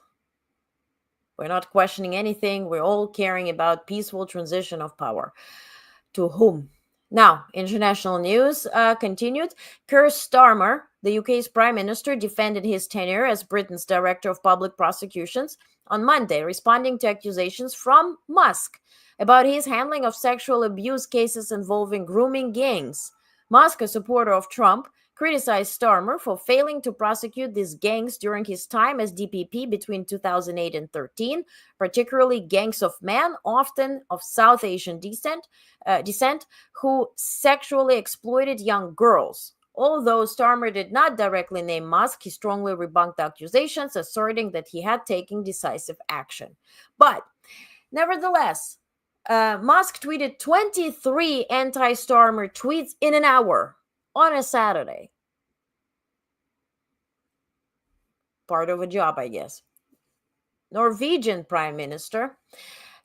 we're not questioning anything. We're all caring about peaceful transition of power. To whom? Now, international news continued. Keir Starmer, the UK's Prime Minister, defended his tenure as Britain's Director of Public Prosecutions on Monday, responding to accusations from Musk about his handling of sexual abuse cases involving grooming gangs. Musk, a supporter of Trump, criticized Starmer for failing to prosecute these gangs during his time as DPP between 2008 and 2013, particularly gangs of men, often of South Asian descent, who sexually exploited young girls. Although Starmer did not directly name Musk, he strongly rebunked accusations, asserting that he had taken decisive action. But nevertheless, Musk tweeted 23 anti-Starmer tweets in an hour on a Saturday. Part of a job, I guess. Norwegian Prime Minister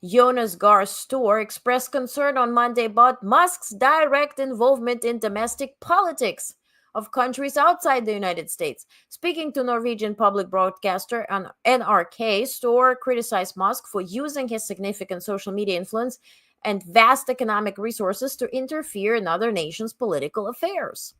Jonas Gahr Store expressed concern on Monday about Musk's direct involvement in domestic politics of countries outside the United States. Speaking to Norwegian public broadcaster NRK, Store criticized Musk for using his significant social media influence and vast economic resources to interfere in other nations' political affairs.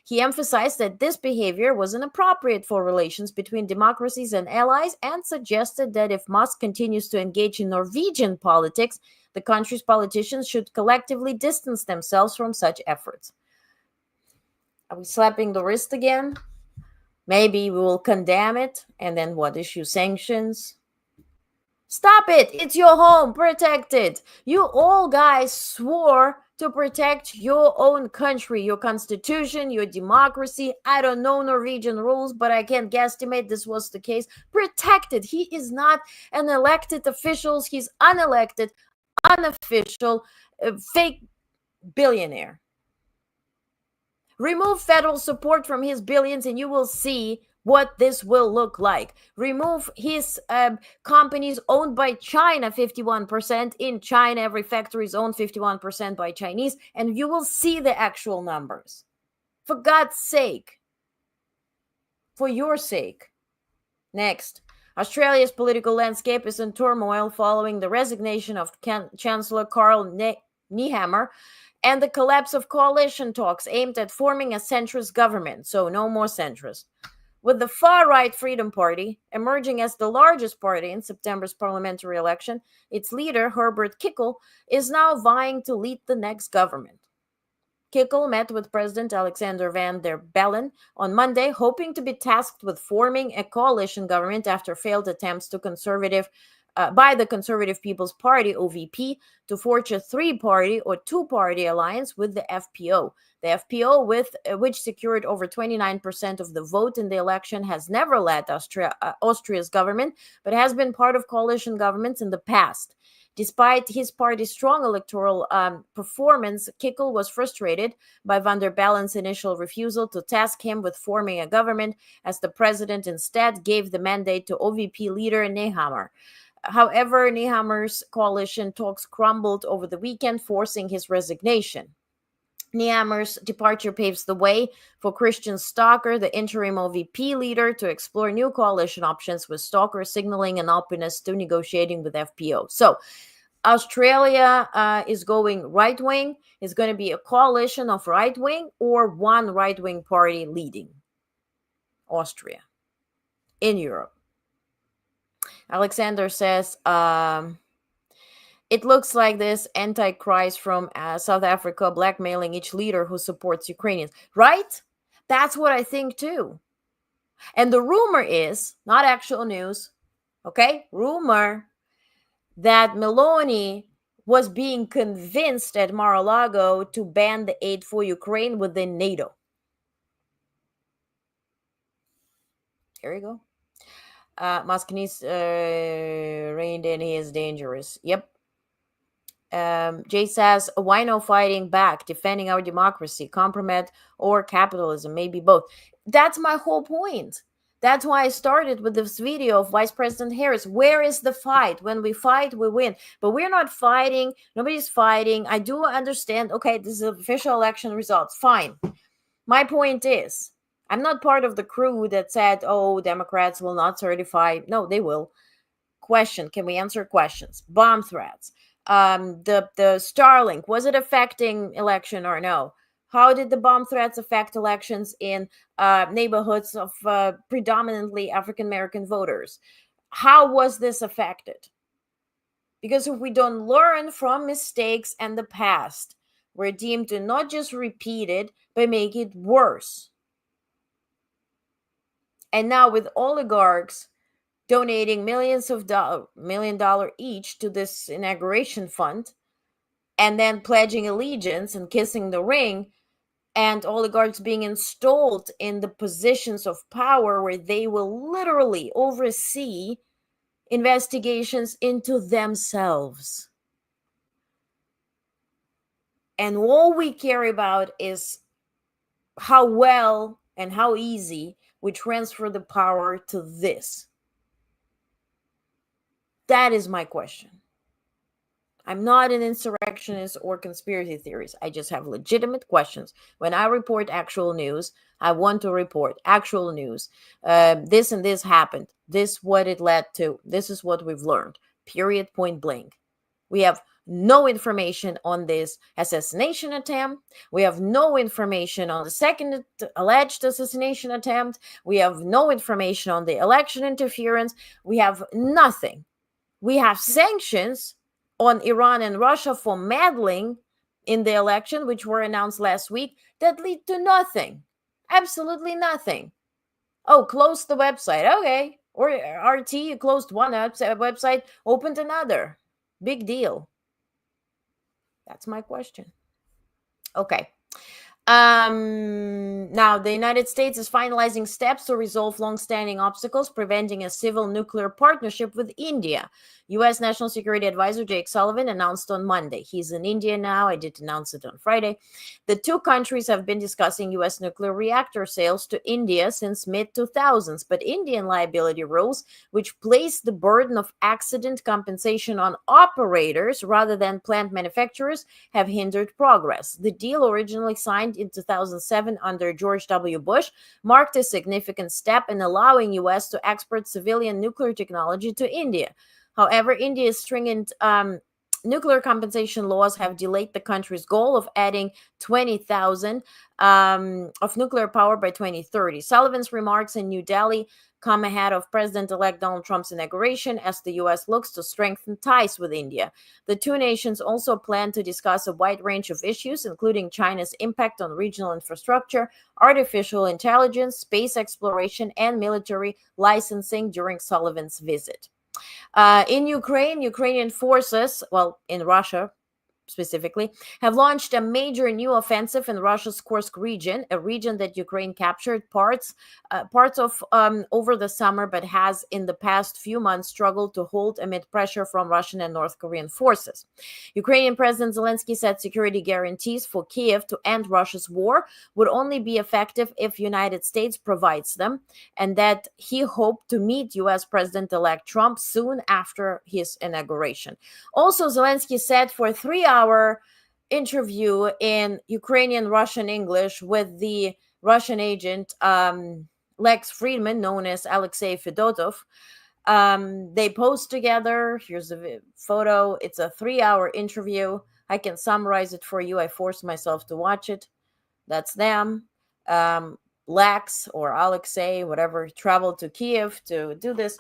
He emphasized that this behavior was inappropriate for relations between democracies and allies and suggested that if Musk continues to engage in Norwegian politics, the country's politicians should collectively distance themselves from such efforts. Are we slapping the wrist again? Maybe we will condemn it and then what, issue sanctions? Stop it! It's your home. Protect it. You all guys swore to protect your own country, your constitution, your democracy. I don't know Norwegian rules, but I can guesstimate this was the case. Protect it. He is not an elected official. He's unelected, unofficial, fake billionaire. Remove federal support from his billions and you will see what this will look like. Remove his companies owned by China, 51%. In China, every factory is owned 51% by Chinese, and you will see the actual numbers. For God's sake. For your sake. Next. Australia's political landscape is in turmoil following the resignation of Chancellor Karl Nehammer and the collapse of coalition talks aimed at forming a centrist government. So no more centrist. With the far-right Freedom Party emerging as the largest party in September's parliamentary election, its leader, Herbert Kickle, is now vying to lead the next government. Kickle met with President Alexander Van der Bellen on Monday, hoping to be tasked with forming a coalition government after failed attempts to Conservative by the Conservative People's Party, OVP, to forge a three-party or two-party alliance with the FPO. The FPO, which secured over 29% of the vote in the election, has never led Austria's government, but has been part of coalition governments in the past. Despite his party's strong electoral performance, Kickl was frustrated by van der Bellen's initial refusal to task him with forming a government, as the president instead gave the mandate to OVP leader Nehammer. However, Nehammer's coalition talks crumbled over the weekend, forcing his resignation. Nehammer's departure paves the way for Christian Stocker, the interim OVP leader, to explore new coalition options, with Stocker signaling an openness to negotiating with FPO. So Australia is going right-wing. It's going to be a coalition of right-wing or one right-wing party leading Austria in Europe. Alexander says, it looks like this Antichrist from South Africa blackmailing each leader who supports Ukrainians. Right? That's what I think too. And the rumor is, not actual news, okay? Rumor that Meloni was being convinced at Mar-a-Lago to ban the aid for Ukraine within NATO. There you go. Musk needs reined in, he is dangerous. Yep. Jay says, why no fighting back, defending our democracy, compromise or capitalism, maybe both. That's my whole point. That's why I started with this video of Vice President Harris. Where is the fight? When we fight, we win. But we're not fighting. Nobody's fighting. I do understand, okay, this is official election results. Fine. My point is, I'm not part of the crew that said, oh, Democrats will not certify. No, they will. Question, can we answer questions? Bomb threats. The Starlink, was it affecting election or no? How did the bomb threats affect elections in neighborhoods of predominantly African-American voters? How was this affected? Because if we don't learn from mistakes and the past, we're deemed to not just repeat it, but make it worse. And now with oligarchs donating millions of $1 million each to this inauguration fund, and then pledging allegiance and kissing the ring, and oligarchs being installed in the positions of power where they will literally oversee investigations into themselves. And all we care about is how well and how easy we transfer the power to this. That is my question. I'm not an insurrectionist or conspiracy theorist. I just have legitimate questions. When I report actual news, I want to report actual news. This and this happened. This what it led to. This is what we've learned. Period, point blank. We have no information on this assassination attempt. We have no information on the second alleged assassination attempt. We have no information on the election interference. We have nothing. We have sanctions on Iran and Russia for meddling in the election, which were announced last week, that lead to nothing. Absolutely nothing. Oh, close the website. Okay. Or RT closed one website, opened another. Big deal. That's my question. Okay. Now, the United States is finalizing steps to resolve long-standing obstacles preventing a civil nuclear partnership with India. U.S. National Security Advisor Jake Sullivan announced on Monday. He's in India now. I did announce it on Friday. The two countries have been discussing U.S. nuclear reactor sales to India since mid-2000s, but Indian liability rules, which place the burden of accident compensation on operators rather than plant manufacturers, have hindered progress. The deal, originally signed in 2007 under George W. Bush, marked a significant step in allowing U.S. to export civilian nuclear technology to India. However, India's stringent nuclear compensation laws have delayed the country's goal of adding 20,000 of nuclear power by 2030. Sullivan's remarks in New Delhi come ahead of President-elect Donald Trump's inauguration as the U.S. looks to strengthen ties with India. The two nations also plan to discuss a wide range of issues, including China's impact on regional infrastructure, artificial intelligence, space exploration, and military licensing during Sullivan's visit. In Ukraine, Ukrainian forces, well, in Russia specifically, have launched a major new offensive in Russia's Kursk region, a region that Ukraine captured parts of over the summer, but has in the past few months struggled to hold amid pressure from Russian and North Korean forces. Ukrainian President Zelensky said security guarantees for Kiev to end Russia's war would only be effective if United States provides them, and that he hoped to meet U.S. President-elect Trump soon after his inauguration. Also, Zelensky said for a 3-hour interview in Ukrainian, Russian, English with the Russian agent Lex Friedman, known as Alexei Fedotov. They posed together. Here's a photo. It's a 3-hour interview. I can summarize it for you. I forced myself to watch it. That's them. Lex or Alexei, whatever, traveled to Kiev to do this.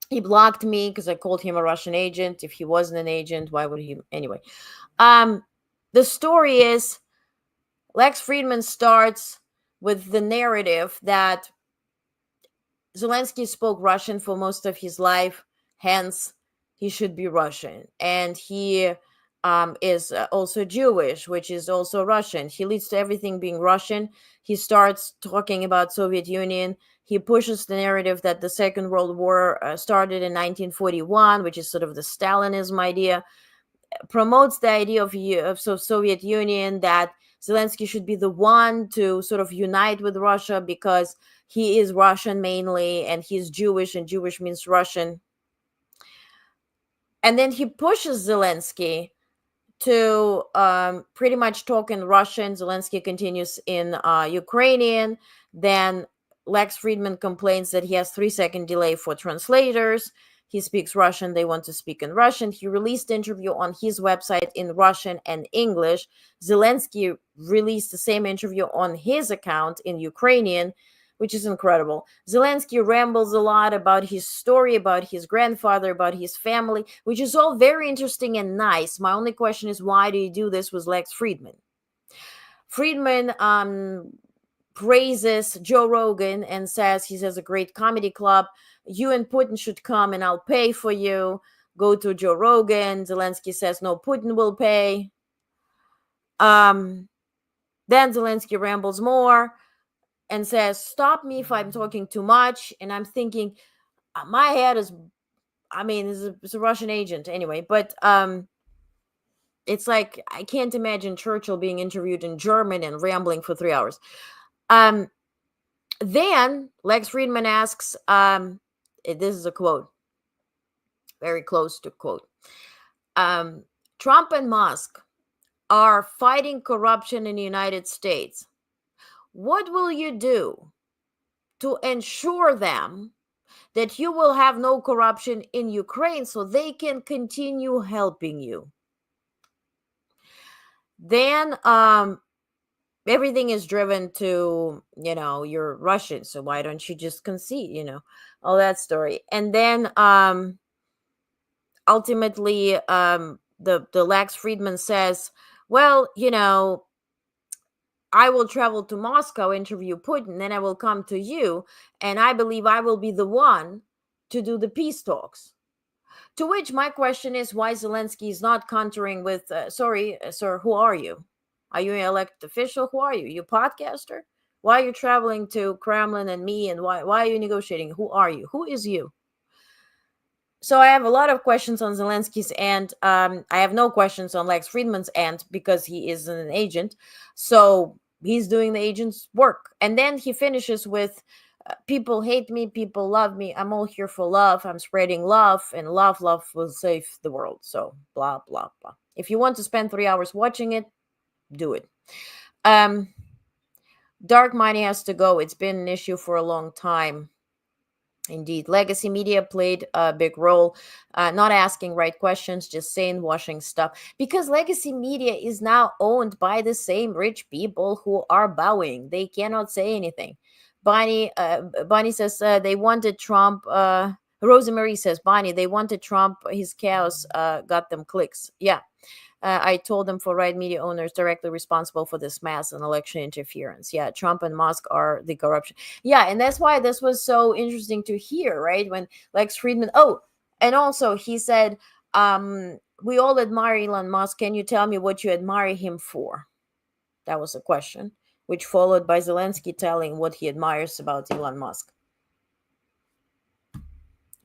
He blocked me because I called him a Russian agent. If he wasn't an agent, why would he? Anyway, the story is Lex Friedman starts with the narrative that Zelensky spoke Russian for most of his life, hence he should be Russian. And he is also Jewish, which is also Russian. He leads to everything being Russian. He starts talking about Soviet Union. He pushes the narrative that the Second World War started in 1941, which is sort of the Stalinism idea, promotes the idea of Soviet Union, that Zelensky should be the one to sort of unite with Russia because he is Russian mainly, and he's Jewish, and Jewish means Russian. And then he pushes Zelensky to pretty much talk in Russian. Zelensky continues in Ukrainian. Then Lex Friedman complains that he has 3-second delay for translators. He speaks Russian. They want to speak in Russian. He released an interview on his website in Russian and English. Zelensky released the same interview on his account in Ukrainian, which is incredible. Zelensky rambles a lot about his story, about his grandfather, about his family, which is all very interesting and nice. My only question is, why do you do this with Lex Friedman? Friedman praises Joe Rogan and says he has a great comedy club. You and Putin should come and I'll pay for you. Go to Joe Rogan. Zelensky says, no, Putin will pay. Then Zelensky rambles more and says, stop me if I'm talking too much. And I'm thinking, my head is, it's a Russian agent anyway, but it's like, I can't imagine Churchill being interviewed in German and rambling for 3 hours. Then Lex Friedman asks, this is a quote, very close to quote. Trump and Musk are fighting corruption in the United States. What will you do to ensure them that you will have no corruption in Ukraine so they can continue helping you? Then everything is driven to, you're Russian, so why don't you just concede, all that story. And then ultimately the Lex Friedman says, well, I will travel to Moscow, interview Putin, then I will come to you, and I believe I will be the one to do the peace talks. To which my question is, why Zelensky is not countering with, sorry, sir, who are you? Are you an elected official? Who are you? You podcaster? Why are you traveling to Kremlin and me, and why are you negotiating? Who are you? Who is you? So I have a lot of questions on Zelensky's end. I have no questions on Lex Friedman's end because he is an agent. So he's doing the agent's work. And then he finishes with, people hate me, people love me. I'm all here for love. I'm spreading love, and love will save the world. So blah, blah, blah. If you want to spend 3 hours watching it, do it. Dark money has to go. It's been an issue for a long time. Indeed, legacy media played a big role, not asking right questions, just saying washing stuff, because legacy media is now owned by the same rich people who are bowing. They cannot say anything. Bonnie says they wanted Trump. Rosemary says, Bonnie, they wanted Trump. His chaos got them clicks. Yeah. I told them for right media owners directly responsible for this mass and election interference. Yeah, Trump and Musk are the corruption. Yeah, and that's why this was so interesting to hear, right? When Lex Friedman, oh, and also he said, we all admire Elon Musk. Can you tell me what you admire him for? That was a question, which followed by Zelensky telling what he admires about Elon Musk.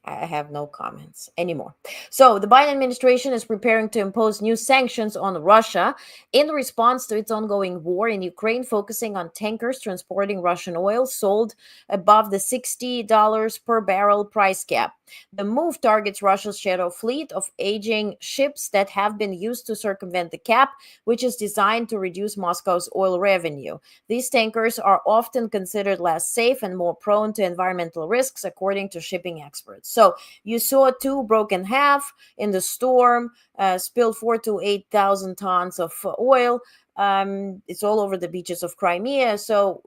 I have no comments anymore. So, the Biden administration is preparing to impose new sanctions on Russia in response to its ongoing war in Ukraine, focusing on tankers transporting Russian oil sold above the $60 per barrel price cap. The move targets Russia's shadow fleet of aging ships that have been used to circumvent the cap, which is designed to reduce Moscow's oil revenue. These tankers are often considered less safe and more prone to environmental risks, according to shipping experts. So you saw two broken half in the storm, spilled 4,000 to 8,000 tons of oil. It's all over the beaches of Crimea. So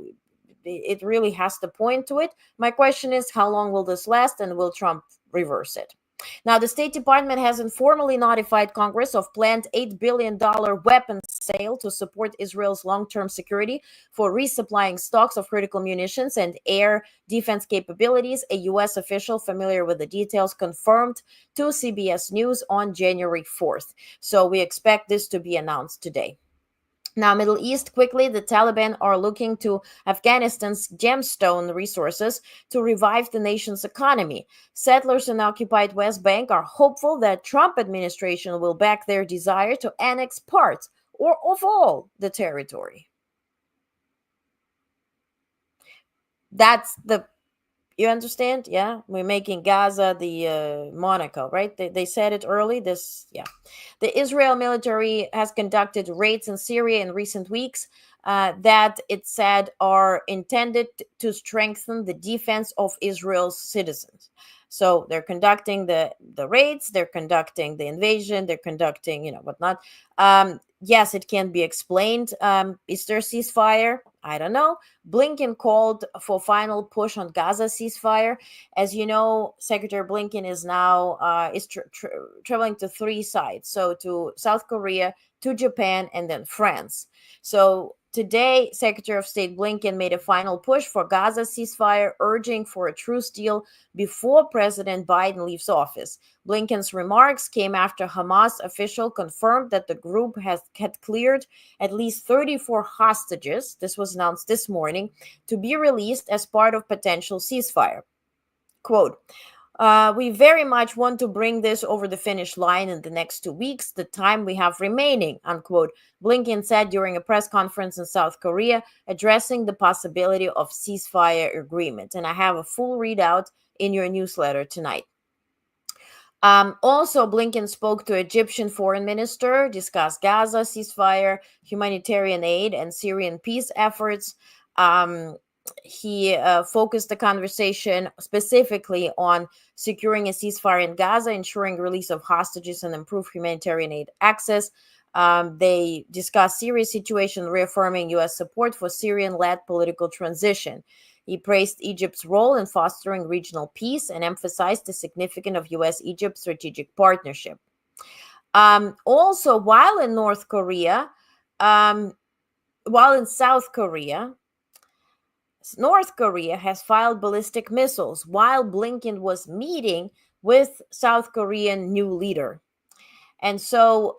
it really has to point to it. My question is, how long will this last, and will Trump reverse it? Now, the State Department has informally notified Congress of planned $8 billion weapons sale to support Israel's long-term security for resupplying stocks of critical munitions and air defense capabilities. A U.S. official familiar with the details confirmed to CBS News on January 4th. So we expect this to be announced today. Now, Middle East, quickly, the Taliban are looking to Afghanistan's gemstone resources to revive the nation's economy. Settlers in occupied West Bank are hopeful that Trump administration will back their desire to annex parts or of all the territory. That's the You understand? Yeah, we're making Gaza the Monaco, right? They said it early. The Israel military has conducted raids in Syria in recent weeks that it said are intended to strengthen the defense of Israel's citizens. So they're conducting the raids, they're conducting the invasion, they're conducting whatnot. Yes, it can be explained. Is there a ceasefire? I don't know. Blinken called for final push on Gaza ceasefire. As you know, Secretary Blinken is now traveling to three sites, so to South Korea, to Japan, and then France. So today, Secretary of State Blinken made a final push for Gaza ceasefire, urging for a truce deal before President Biden leaves office. Blinken's remarks came after Hamas official confirmed that the group had cleared at least 34 hostages. This was announced this morning, to be released as part of potential ceasefire. Quote, we very much want to bring this over the finish line in the next 2 weeks, the time we have remaining, unquote, Blinken said during a press conference in South Korea, addressing the possibility of ceasefire agreement. And I have a full readout in your newsletter tonight. Also, Blinken spoke to Egyptian foreign minister, discussed Gaza ceasefire, humanitarian aid, and Syrian peace efforts. He focused the conversation specifically on securing a ceasefire in Gaza, ensuring release of hostages, and improved humanitarian aid access. They discussed Syria's situation, reaffirming U.S. support for Syrian-led political transition. He praised Egypt's role in fostering regional peace and emphasized the significance of U.S.-Egypt strategic partnership. Also, while in South Korea, North Korea has filed ballistic missiles while Blinken was meeting with South Korean new leader. And so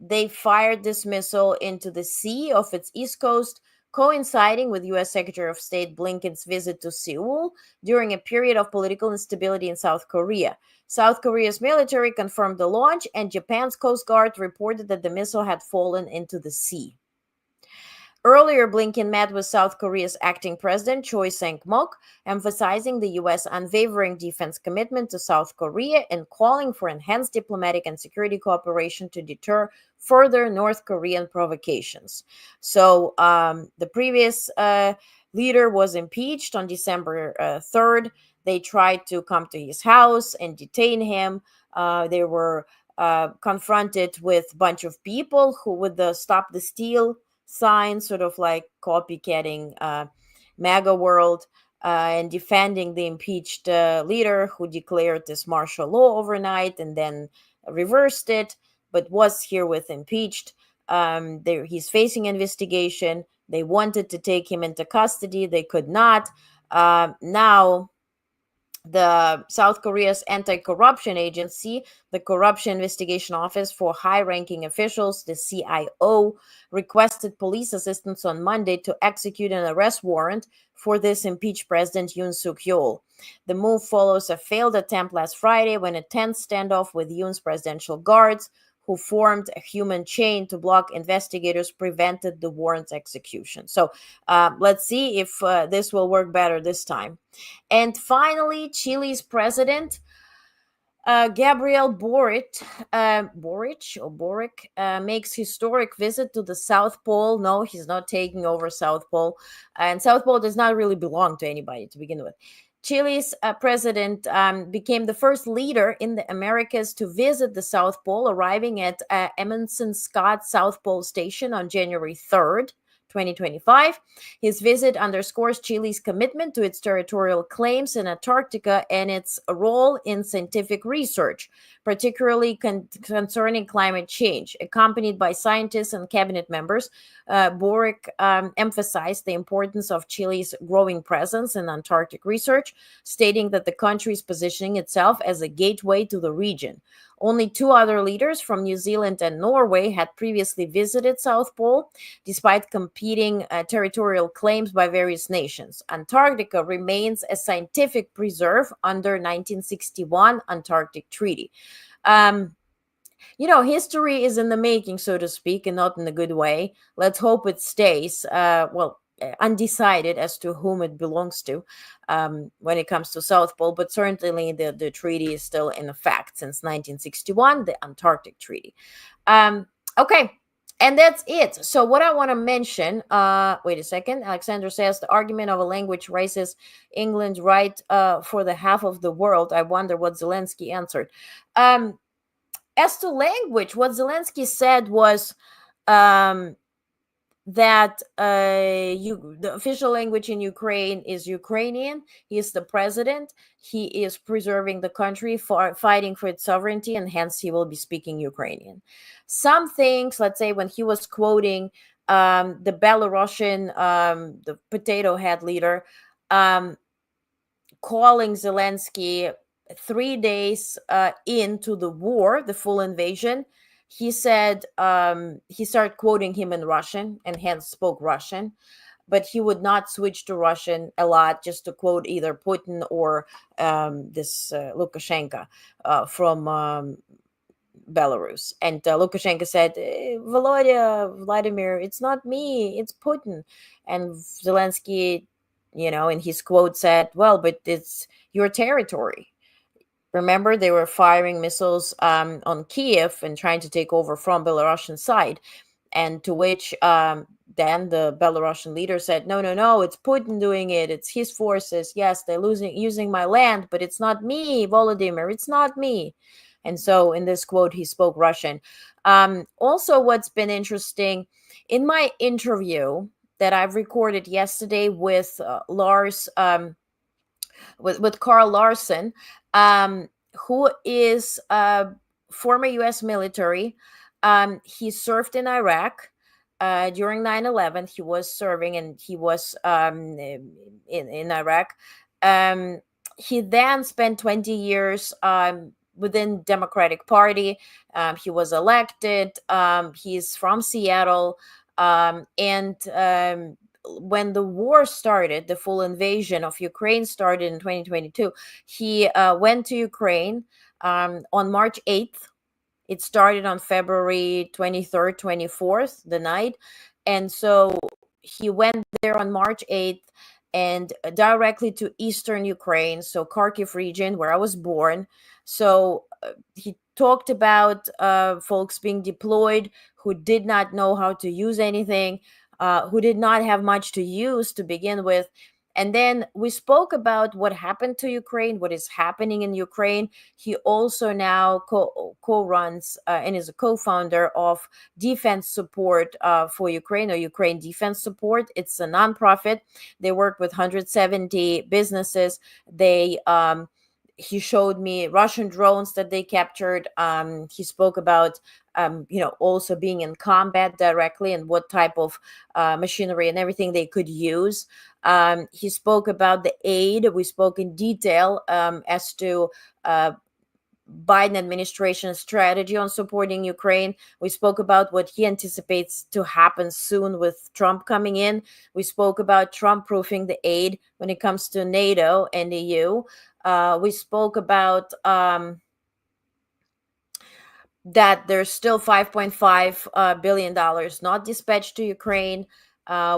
they fired this missile into the sea of its east coast, coinciding with U.S. Secretary of State Blinken's visit to Seoul during a period of political instability in South Korea. South Korea's military confirmed the launch, and Japan's Coast Guard reported that the missile had fallen into the sea. Earlier, Blinken met with South Korea's acting president, Choi Sang-mok, emphasizing the U.S. unwavering defense commitment to South Korea and calling for enhanced diplomatic and security cooperation to deter further North Korean provocations. So the previous leader was impeached on December 3rd. They tried to come to his house and detain him. They were confronted with a bunch of people who would Stop the Steal sign, sort of like copycatting MAGA world and defending the impeached leader who declared this martial law overnight and then reversed it. but was herewith impeached. He's facing investigation. They wanted to take him into custody. They could not. Now, the South Korea's anti-corruption agency, the Corruption Investigation Office for High-Ranking Officials, the CIO, requested police assistance on Monday to execute an arrest warrant for this impeached President Yoon Suk-yeol. The move follows a failed attempt last Friday when a tense standoff with Yoon's presidential guards, who formed a human chain to block investigators, prevented the warrant's execution. So let's see if this will work better this time. And finally, Chile's president, Gabriel Boric, makes historic visit to the South Pole. No, he's not taking over South Pole. And South Pole does not really belong to anybody to begin with. Chile's president became the first leader in the Americas to visit the South Pole, arriving at Amundsen Scott South Pole Station on January 3rd. 2025. His visit underscores Chile's commitment to its territorial claims in Antarctica and its role in scientific research, particularly concerning climate change. Accompanied by scientists and cabinet members, Boric emphasized the importance of Chile's growing presence in Antarctic research, stating that the country is positioning itself as a gateway to the region. Only two other leaders from New Zealand and Norway had previously visited South Pole, despite competing territorial claims by various nations. Antarctica remains a scientific preserve under 1961 Antarctic Treaty. History is in the making, so to speak, and not in a good way. Let's hope it stays. Undecided as to whom it belongs to when it comes to South Pole, but certainly the treaty is still in effect since 1961, the Antarctic Treaty. Okay, and that's it. So what I want to mention, wait a second, Alexander says, the argument of a language raises England's right for the half of the world. I wonder what Zelensky answered. As to language, what Zelensky said was that the official language in Ukraine is Ukrainian. He is the president. He is preserving the country, fighting for its sovereignty, and hence he will be speaking Ukrainian. Some things, let's say when he was quoting the Belarusian, the potato head leader, calling Zelensky 3 days into the war, the full invasion, he said he started quoting him in Russian and hence spoke Russian, but he would not switch to Russian a lot just to quote either Putin or this Lukashenko from Belarus. And Lukashenko said, Vladimir, it's not me, it's Putin. And Zelensky, in his quote said, well, but it's your territory. Remember, they were firing missiles on Kiev and trying to take over from Belarusian side. And to which then the Belarusian leader said, no, it's Putin doing it. It's his forces. Yes, they're using my land, but it's not me, Volodymyr. It's not me. And so in this quote, he spoke Russian. Also, what's been interesting, in my interview that I've recorded yesterday with Lars, with Carl Larson, who is a former U.S. military. He served in Iraq during 9/11. He was serving and he was in Iraq. He then spent 20 years within Democratic Party. He was elected. He's from Seattle. And when the war started, the full invasion of Ukraine started in 2022, he went to Ukraine on March 8th. It started on February 23rd, 24th, the night. And so he went there on March 8th and directly to eastern Ukraine, so Kharkiv region, where I was born. So he talked about folks being deployed who did not know how to use anything, who did not have much to use to begin with. And then we spoke about what happened to Ukraine, what is happening in Ukraine. He also now co-runs and is a co-founder of Defense Support for Ukraine, or Ukraine Defense Support. It's a nonprofit. They work with 170 businesses. They he showed me Russian drones that they captured. He spoke about, also being in combat directly and what type of machinery and everything they could use. He spoke about the aid. We spoke in detail as to Biden administration's strategy on supporting Ukraine. We spoke about what he anticipates to happen soon with Trump coming in. We spoke about Trump proofing the aid when it comes to NATO and the EU. We spoke about that there's still $5.5 billion not dispatched to Ukraine.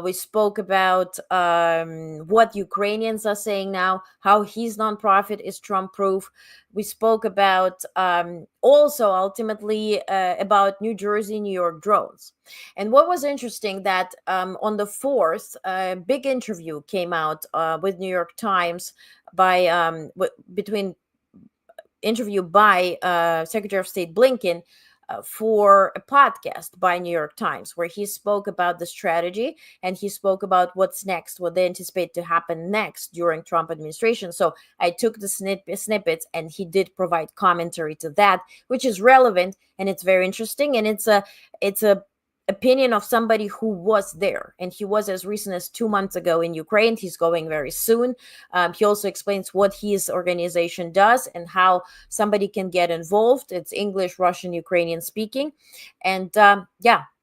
We spoke about what Ukrainians are saying now, how his nonprofit is Trump-proof. We spoke about also ultimately about New Jersey, New York drones. And what was interesting that on the 4th, a big interview came out with New York Times by between interview by Secretary of State Blinken for a podcast by New York Times, where he spoke about the strategy and he spoke about what's next, what they anticipate to happen next during Trump administration. So I took the snippets and he did provide commentary to that, which is relevant and it's very interesting. And it's a opinion of somebody who was there, and he was as recent as 2 months ago in Ukraine. He's going very soon. He also explains what his organization does and how somebody can get involved. It's English, Russian, Ukrainian speaking. And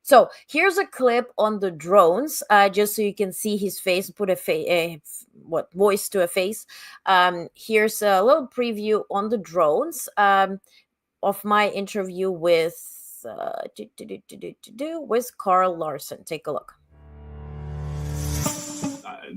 so here's a clip on the drones, just so you can see his face, put voice to a face. Here's a little preview on the drones of my interview with Carl Larson. Take a look.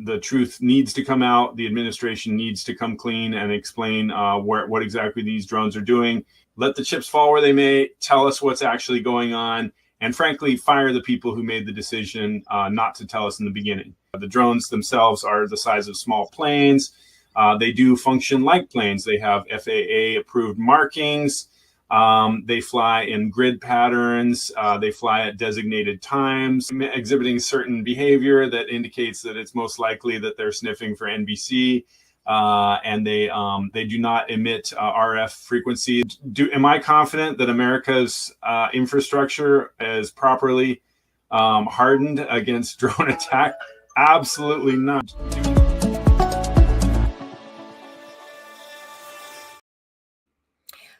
The truth needs to come out. The administration needs to come clean and explain what exactly these drones are doing. Let the chips fall where they may. Tell us what's actually going on. And frankly, fire the people who made the decision not to tell us in the beginning. The drones themselves are the size of small planes. They do function like planes. They have FAA-approved markings. They fly in grid patterns. They fly at designated times, exhibiting certain behavior that indicates that it's most likely that they're sniffing for NBC. And they do not emit RF frequency. Am I confident that America's infrastructure is properly hardened against drone attack? Absolutely not.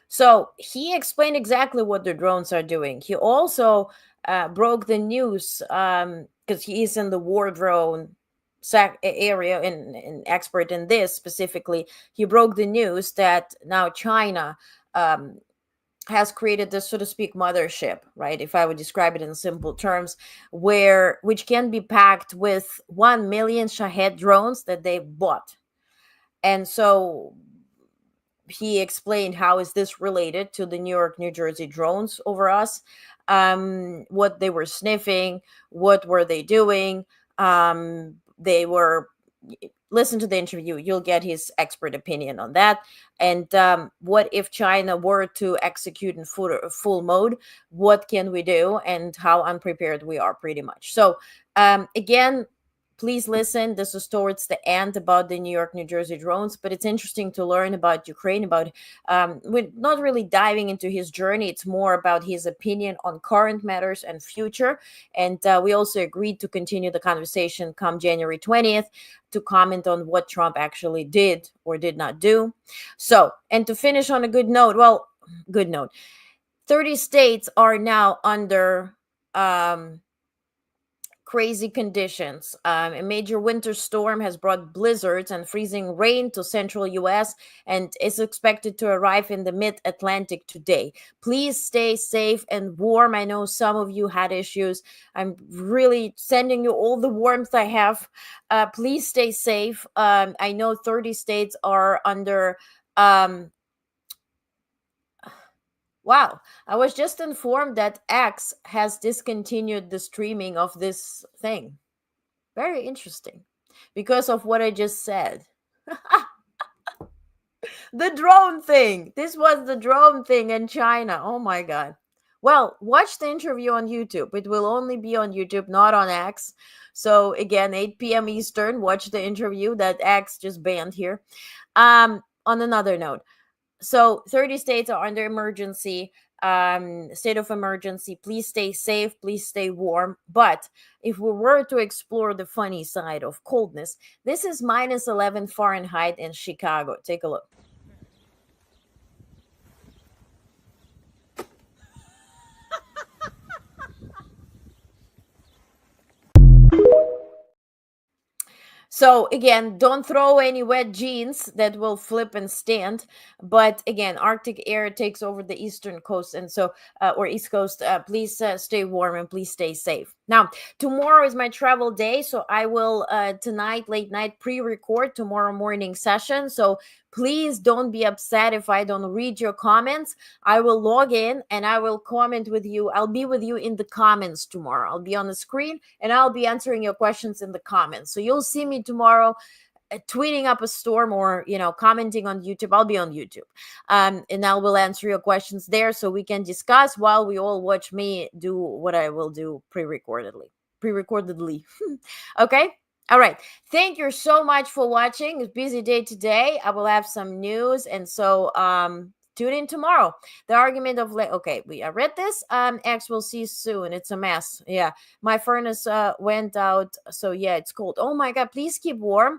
So he explained exactly what the drones are doing. He also broke the news because he is in the war drone area and expert in this specifically. He broke the news that now China has created this, so to speak, mothership, right? If I would describe it in simple terms, which can be packed with 1 million Shahed drones that they bought. And so he explained how is this related to the New York, New Jersey drones over us, what they were sniffing, what were they doing. Listen to the interview. You'll get his expert opinion on that. And what if China were to execute in full mode? What can we do and how unprepared we are pretty much. So again, please listen. This is towards the end about the New York, New Jersey drones, but it's interesting to learn about Ukraine, about we're not really diving into his journey. It's more about his opinion on current matters and future. And we also agreed to continue the conversation come January 20th to comment on what Trump actually did or did not do. So, and to finish on a good note, 30 states are now under crazy conditions. A major winter storm has brought blizzards and freezing rain to central U.S. and is expected to arrive in the mid-Atlantic today. Please stay safe and warm. I know some of you had issues. I'm really sending you all the warmth I have. Please stay safe. I know 30 states are under... Wow, I was just informed that X has discontinued the streaming of this thing. Very interesting. Because of what I just said. The drone thing. This was the drone thing in China. Oh my God. Well, watch the interview on YouTube. It will only be on YouTube, not on X. So again, 8 p.m. Eastern, watch the interview that X just banned here. on another note, so 30 states are under emergency, state of emergency. Please stay safe, please stay warm. But if we were to explore the funny side of coldness, this is minus 11 Fahrenheit in Chicago. Take a look. So again, don't throw any wet jeans that will flip and stand. But again, Arctic air takes over the eastern coast, and so or east coast. Please stay warm and please stay safe. Now, tomorrow is my travel day, so I will tonight late night pre-record tomorrow morning session. So please don't be upset if I don't read your comments. I will log in and I will comment with you. I'll be with you in the comments tomorrow. I'll be on the screen and I'll be answering your questions in the comments. So you'll see me tomorrow tweeting up a storm or commenting on YouTube. I'll be on YouTube, and I will answer your questions there so we can discuss while we all watch me do what I will do pre-recordedly. Okay. All right. Thank you so much for watching. It's a busy day today. I will have some news, and so tune in tomorrow. The argument of okay, I read this. X, will see you soon. It's a mess. Yeah, my furnace went out, so yeah, it's cold. Oh my God, please keep warm.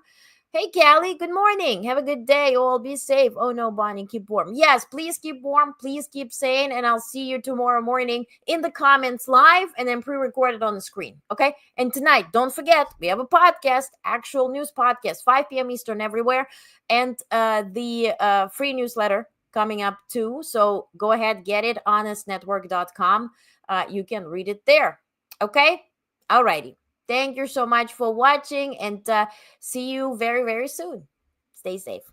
Hey, Callie, good morning. Have a good day. All be safe. Oh, no, Bonnie, keep warm. Yes, please keep warm. Please keep sane. And I'll see you tomorrow morning in the comments live and then pre-recorded on the screen. Okay? And tonight, don't forget, we have a podcast, actual news podcast, 5 p.m. Eastern everywhere. And the free newsletter coming up too. So go ahead, get it, honestnetwork.com. You can read it there. Okay? All righty. Thank you so much for watching, and see you very, very soon. Stay safe.